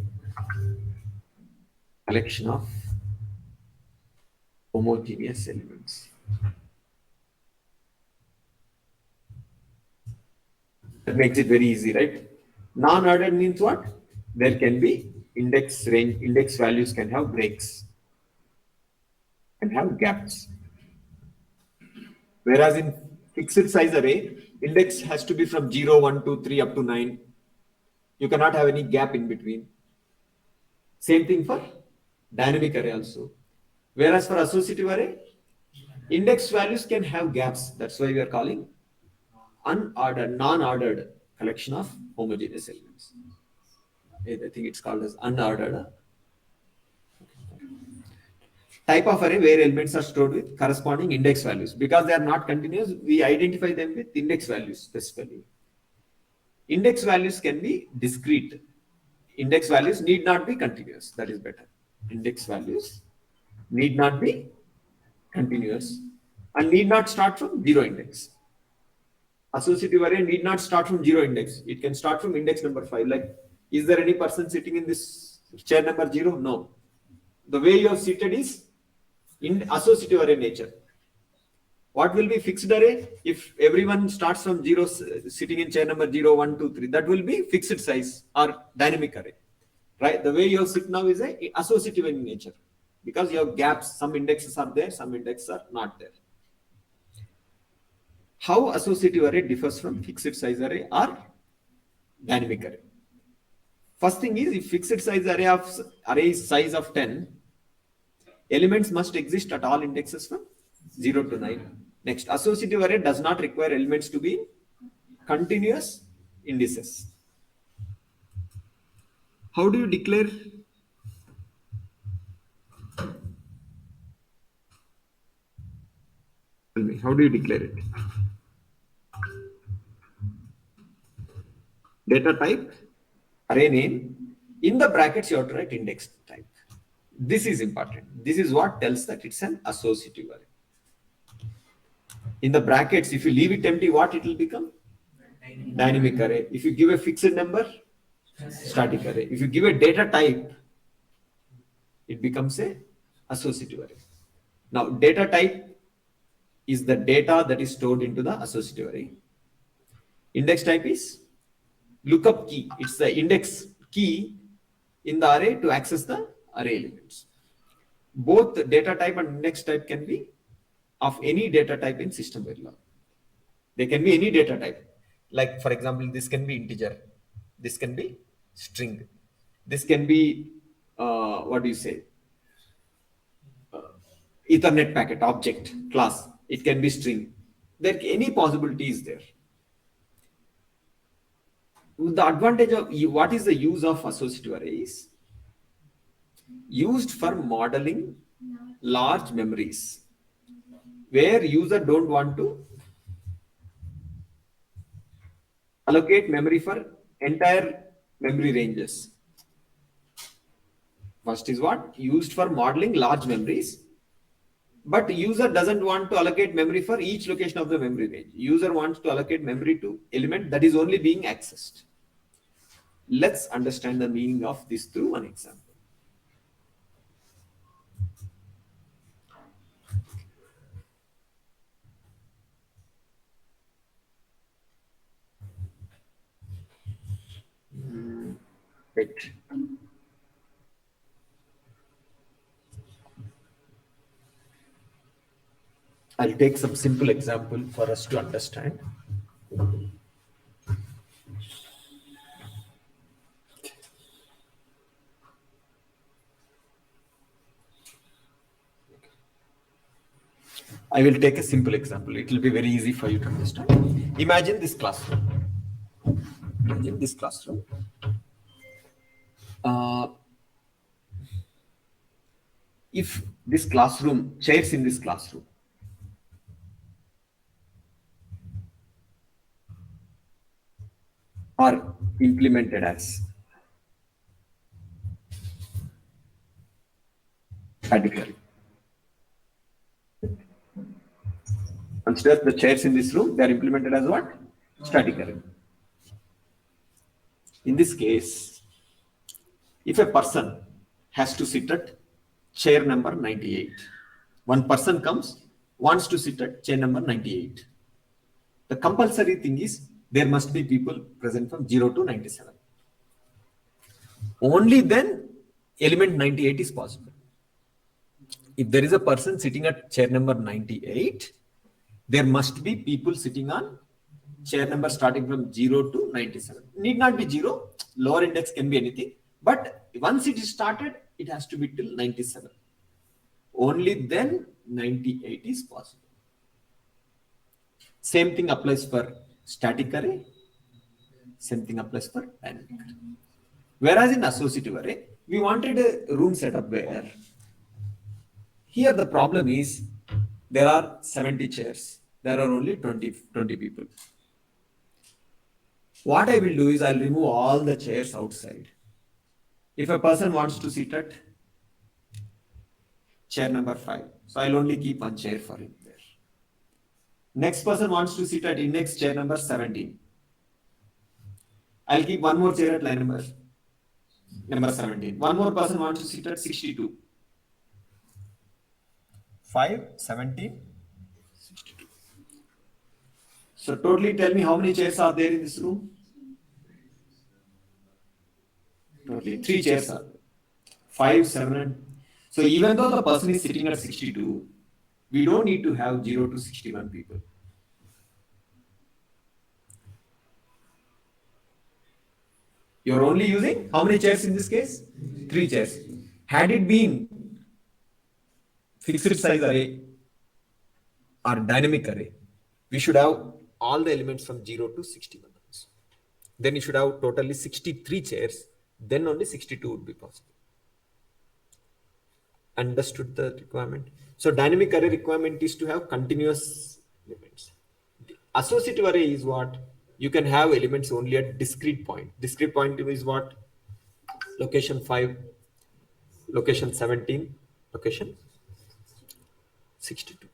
Speaker 2: collection of homogeneous elements. That makes it very easy, right? Non-ordered means what? There can be index range, index values can have breaks, can have gaps. Whereas in fixed size array, index has to be from 0, 1, 2, 3 up to 9. You cannot have any gap in between. Same thing for dynamic array also. Whereas for associative array, index values can have gaps. That's why we are calling unordered, non-ordered collection of homogeneous elements. I think it's called as unordered. Type of array where elements are stored with corresponding index values. Because they are not continuous, we identify them with index values specifically. Index values can be discrete. Index values need not be continuous. That is better. Index values need not be continuous and need not start from 0 index. Associative array need not start from 0 index. It can start from index number 5. Like, is there any person sitting in this chair number 0? No. The way you have seated is in associative array nature. What will be fixed array? If everyone starts from 0, sitting in chair number 0, 1, 2, 3, that will be fixed size or dynamic array. Right? The way you sit now is a associative in nature. Because you have gaps, some indexes are there, some indexes are not there. How associative array differs from fixed size array or dynamic array? First thing is, if fixed size array is size of 10, elements must exist at all indexes from 0 to 9. Next, associative array does not require elements to be continuous indices. How do you declare? Tell me, how do you declare it? Data type, array name, in the brackets you have to write index type. This is important. This is what tells that it's an associative array. In the brackets, if you leave it empty, what it will become? Dynamic array. If you give a fixed number, static array. If you give a data type, it becomes a associative array. Now, data type is the data that is stored into the associative array. Index type is lookup key. It's the index key in the array to access the array elements. Both the data type and index type can be of any data type in system Verilog. They can be any data type. Like, for example, this can be integer. This can be string. This can be, what do you say? Ethernet packet, object, class. It can be string. There any possibility is there. The advantage of what is the use of associative arrays? Used for modeling large memories where user don't want to allocate memory for entire memory ranges. First is what? Used for modeling large memories, but user doesn't want to allocate memory for each location of the memory range. User wants to allocate memory to element that is only being accessed. Let's understand the meaning of this through one example. Wait. I'll take some simple example for us to understand. I will take a simple example. It will be very easy for you to understand. Imagine this classroom. Imagine this classroom. If this classroom, chairs in this classroom, are implemented as statically. Consider the chairs in this room, they are implemented as what? Statically. In this case, if a person has to sit at chair number 98, one person comes, wants to sit at chair number 98. The compulsory thing is there must be people present from 0 to 97. Only then element 98 is possible. If there is a person sitting at chair number 98, there must be people sitting on chair number starting from 0 to 97. Need not be 0, lower index can be anything. But once it is started, it has to be till 97. Only then 98 is possible. Same thing applies for static array. Same thing applies for dynamic array. Whereas in associative array, we wanted a room setup where here the problem is there are 70 chairs. There are only 20 people. What I will do is I'll remove all the chairs outside. If a person wants to sit at chair number 5, so I'll only keep one chair for him there. Next person wants to sit at index chair number 17. I'll keep one more chair at line number 17. One more person wants to sit at 62. 5, 17, 62. So totally tell me how many chairs are there in this room? Totally 3 chairs are there. 5, 7, and so even though the person is sitting at 62, we don't need to have 0 to 61 people. You're only using how many chairs in this case? 3 chairs. Had it been fixed size array or dynamic array, we should have all the elements from 0 to 61. Then you should have totally 63 chairs. Then only 62 would be possible. Understood the requirement? So dynamic array requirement is to have continuous elements. Associative array is what? You can have elements only at discrete point. Discrete point is what? Location 5, location 17, location 62.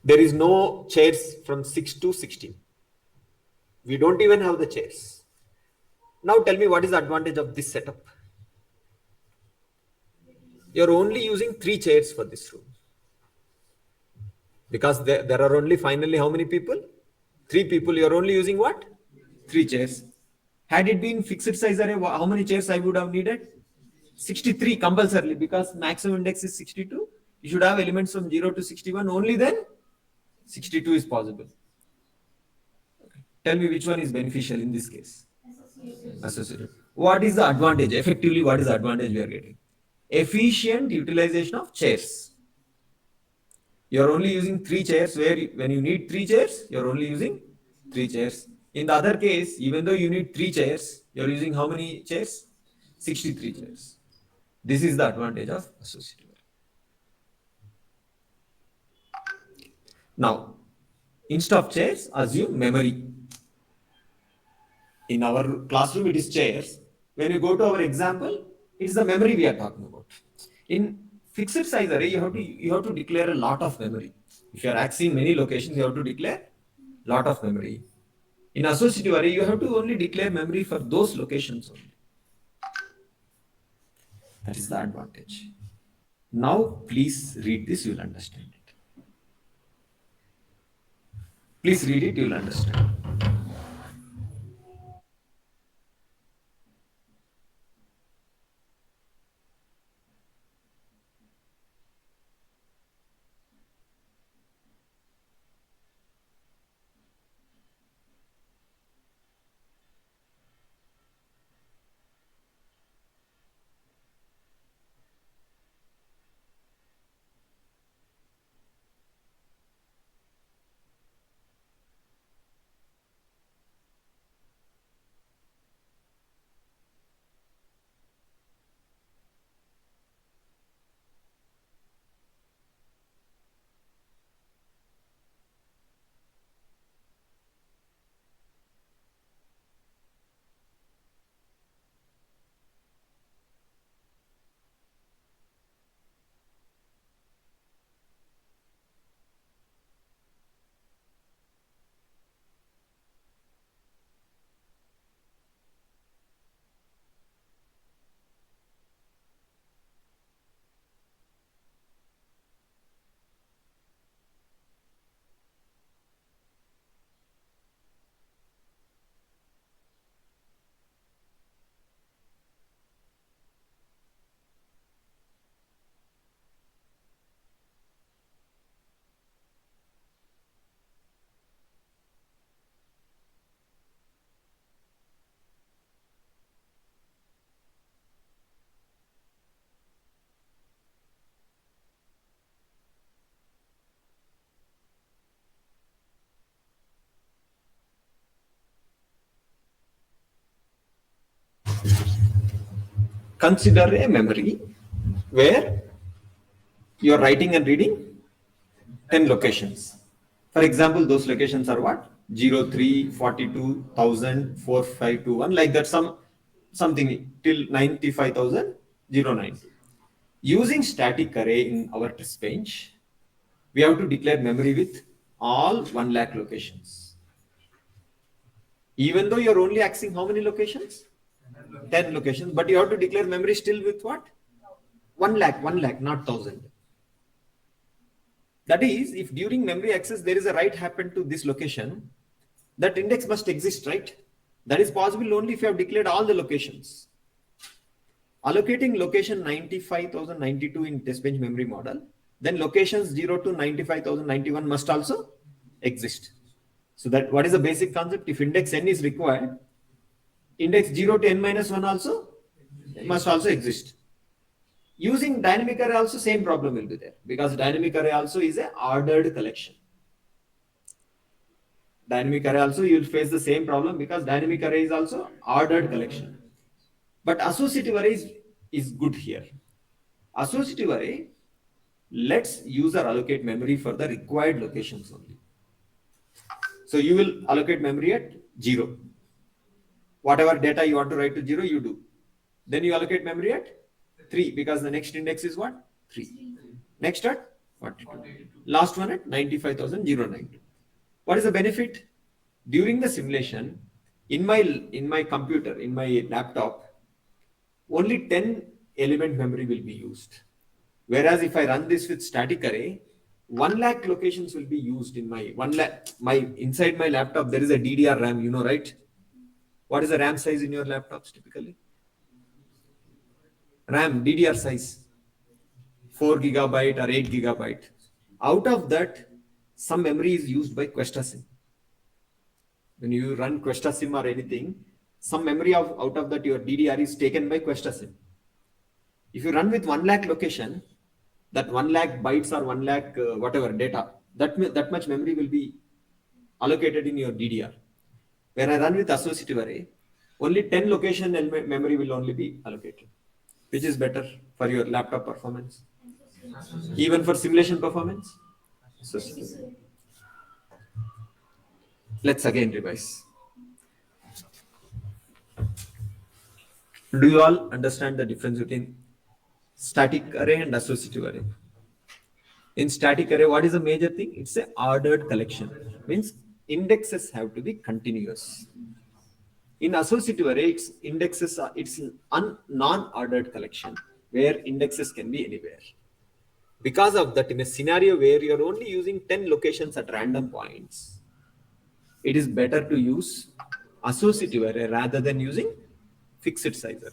Speaker 2: There is no chairs from 6 to 16. We don't even have the chairs. Now tell me, what is the advantage of this setup? You're only using 3 chairs for this room. Because there are only finally how many people? 3 people. You're only using what? 3 chairs. Had it been fixed size array, how many chairs I would have needed? 63 compulsorily, because maximum index is 62. You should have elements from 0 to 61. Only then 62 is possible. Tell me which one is beneficial in this case? Associative. What is the advantage? Effectively, what is the advantage we are getting? Efficient utilization of chairs. You are only using 3 chairs, where when you need 3 chairs, you are only using 3 chairs. In the other case, even though you need 3 chairs, you are using how many chairs? 63 chairs. This is the advantage of associative. Now, instead of chairs, assume memory. In our classroom, it is chairs. When you go to our example, it's the memory we are talking about. In fixed size array, you have to declare a lot of memory. If you are accessing many locations, you have to declare lot of memory. In associative array, you have to only declare memory for those locations only. That is the advantage. Now, please read this, you will understand it. Please read it, you will understand. Consider a memory where you are writing and reading 10 locations. For example, those locations are what? 0, 3, 42, 1000, 4, 5, 2, 1, like that, something till 95,009. Using static array in our test bench, we have to declare memory with all 1 lakh locations. Even though you're only accessing how many locations? 10 locations, but you have to declare memory still with what? 1 lakh, not 1000. That is, if during memory access there is a write happened to this location, that index must exist, right? That is possible only if you have declared all the locations. Allocating location 95,092 in test bench memory model, then locations 0 to 95,091 must also exist. So that what is the basic concept? If index n is required, index 0 to n minus 1 also must also exist. Using dynamic array also same problem will be there, because dynamic array also is a ordered collection. Dynamic array also you will face the same problem, because dynamic array is also ordered collection. But associative array is good here. Associative array lets user allocate memory for the required locations only. So you will allocate memory at 0. Whatever data you want to write to 0, you do. Then you allocate memory at 3, because the next index is what? 3. Next at 42. Last one at 95,092. What is the benefit? During the simulation, in my computer, in my laptop, only 10 element memory will be used. Whereas if I run this with static array, 1 lakh locations will be used in my 1 lakh. Inside my laptop, there is a DDR RAM, you know, right? What is the RAM size in your laptops typically? RAM, DDR size, 4 gigabyte or 8 gigabyte. Out of that, some memory is used by QuestaSim. When you run QuestaSim or anything, some memory out of that your DDR is taken by QuestaSim. If you run with 1 lakh location, that 1 lakh bytes or 1 lakh whatever data, that much memory will be allocated in your DDR. When I run with associative array, only 10 location memory will only be allocated. Which is better for your laptop performance? Even for simulation performance? Associative. Let's again revise. Do you all understand the difference between static array and associative array? In static array, what is the major thing? It's an ordered collection. Means indexes have to be continuous. In associative array, it's a non-ordered collection where indexes can be anywhere. Because of that, in a scenario where you're only using 10 locations at random points, it is better to use associative array rather than using fixed size array.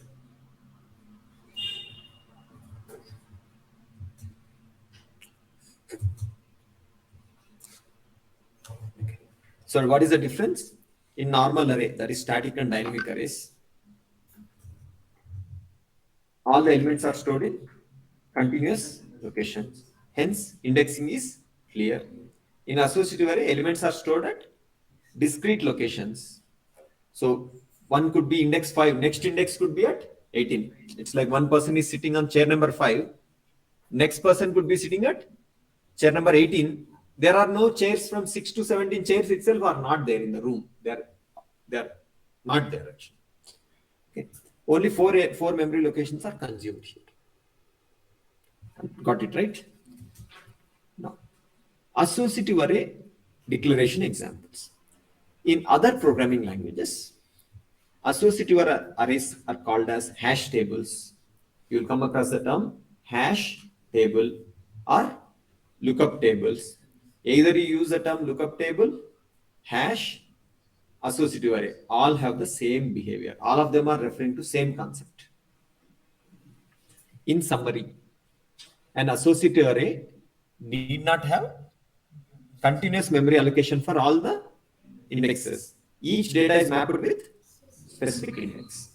Speaker 2: So what is the difference? In normal array, that is static and dynamic arrays, all the elements are stored in continuous locations. Hence, indexing is clear. In associative array, elements are stored at discrete locations. So one could be index 5, next index could be at 18. It's like one person is sitting on chair number 5, next person could be sitting at chair number 18. There are no chairs from 6 to 17 chairs itself are not there in the room. They're not there actually. Okay. Only four memory locations are consumed here. Got it right? Now, associative array declaration examples. In other programming languages, associative arrays are called as hash tables. You will come across the term hash table or lookup tables. Either you use the term lookup table, hash, associative array, all have the same behavior. All of them are referring to same concept. In summary, an associative array need not have continuous memory allocation for all the indexes. Each data is mapped with specific index.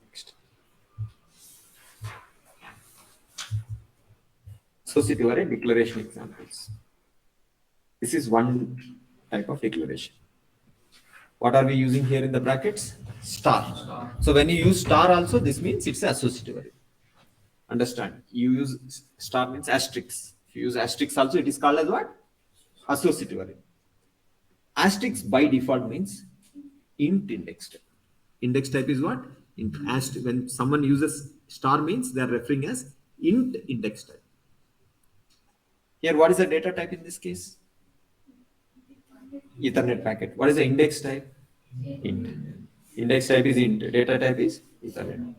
Speaker 2: Next. Associative array declaration examples. This is one type of declaration. What are we using here in the brackets? Star. So when you use star also, this means it's an associative array. Understand? You use star means asterisk. If you use asterisk also, it is called as what? Associative array. Asterisk by default means int index type. Index type is what? Int. When someone uses star means they are referring as int index type. Here, what is the data type in this case? Ethernet packet. What is the index type? Int. Index type is int. Data type is Ethernet.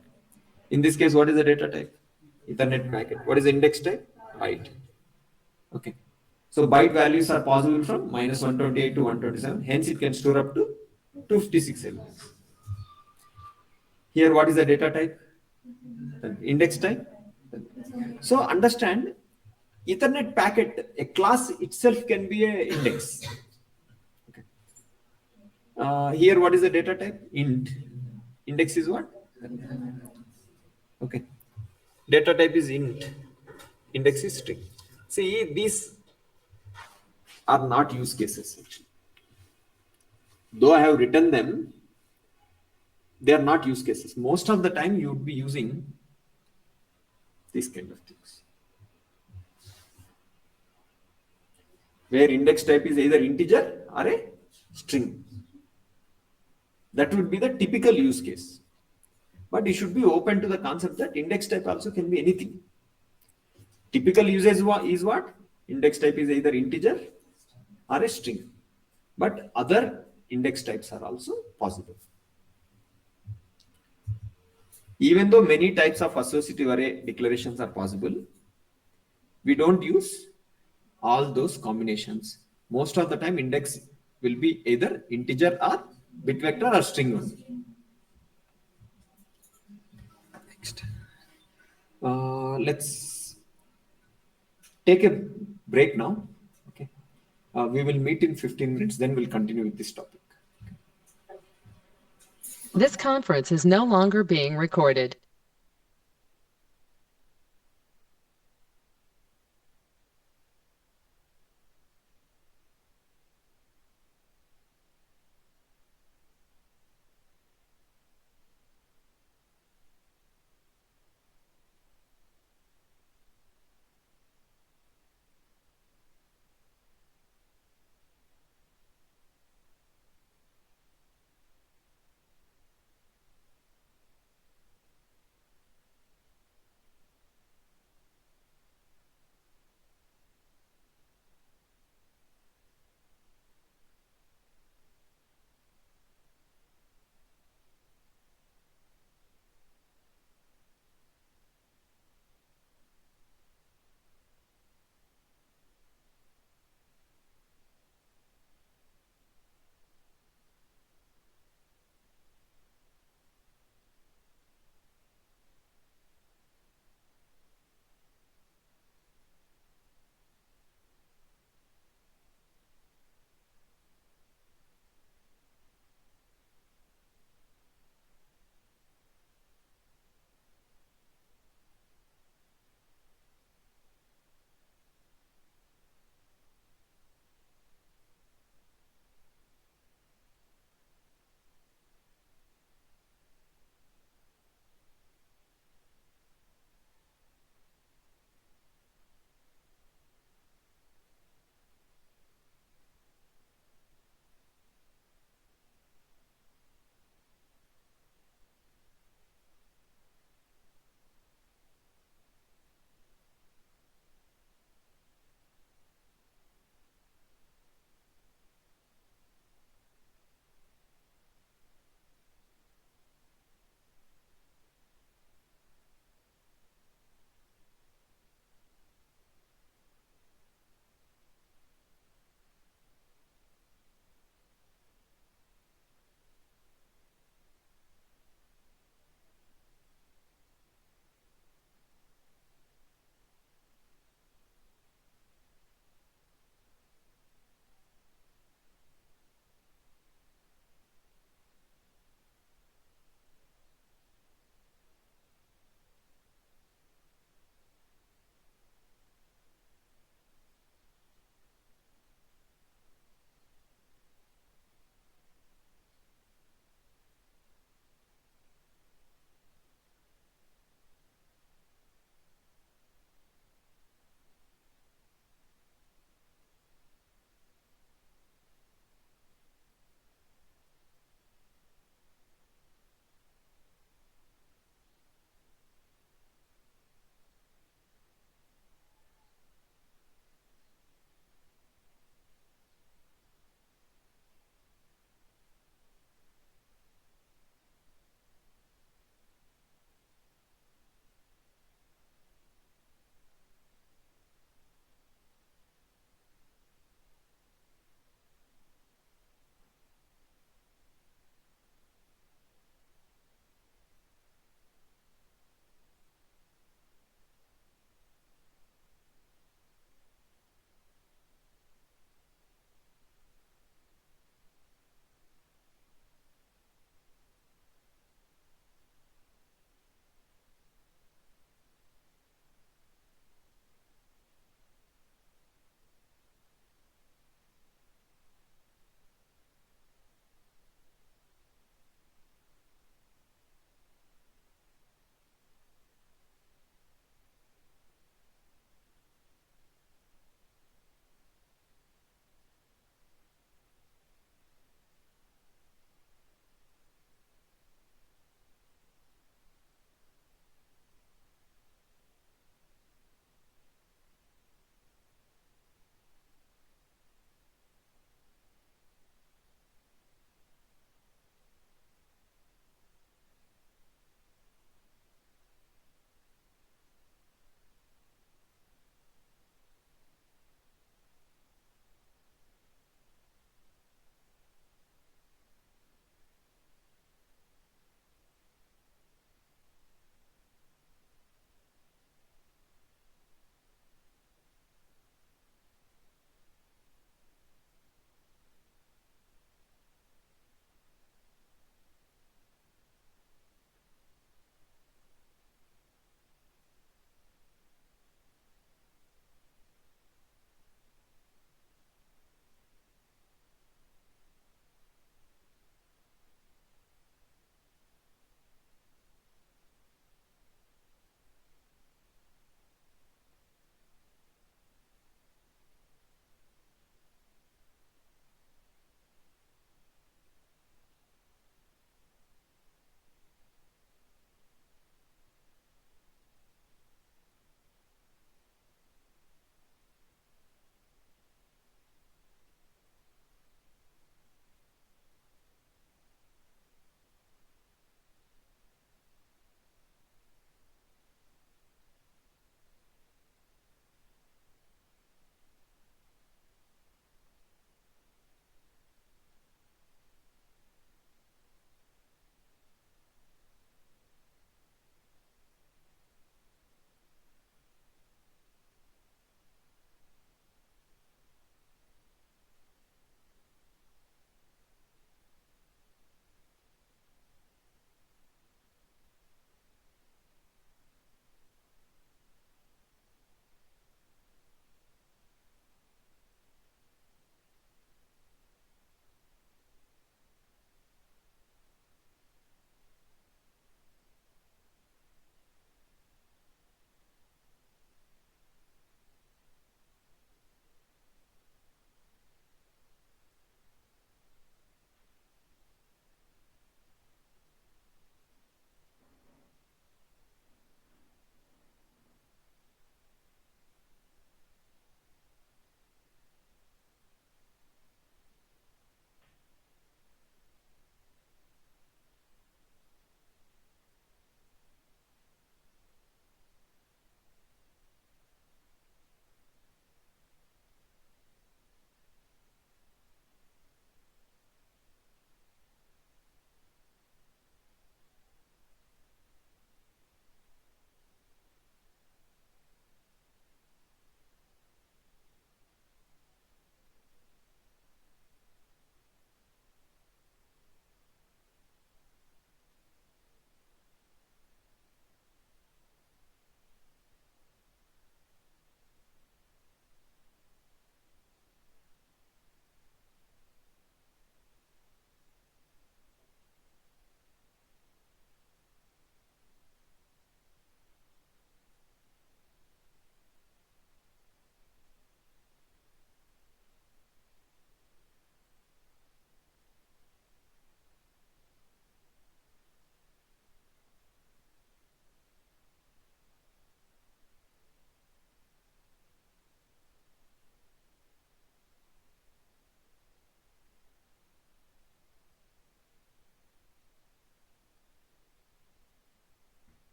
Speaker 2: In this case, what is the data type? Ethernet packet. What is the index type? Byte. Okay. So byte values are possible from -128 to 127. Hence, it can store up to 256 elements. Here, what is the data type? Index type. So understand, Ethernet packet, a class itself can be an index. Okay. Here, what is the data type? Int. Index is what? Okay. Data type is int. Index is string. See, these are not use cases actually. Though I have written them, they are not use cases. Most of the time you would be using these kind of things, where index type is either integer or a string. That would be the typical use case. But you should be open to the concept that index type also can be anything. Typical usage is what? Index type is either integer or a string. But other index types are also possible. Even though many types of associative array declarations are possible, we don't use all those combinations. Most of the time index will be either integer or bit vector or string only. Next. Let's take a break now. Okay. We will meet in 15 minutes, then we'll continue with this topic.
Speaker 1: This conference is no longer being recorded.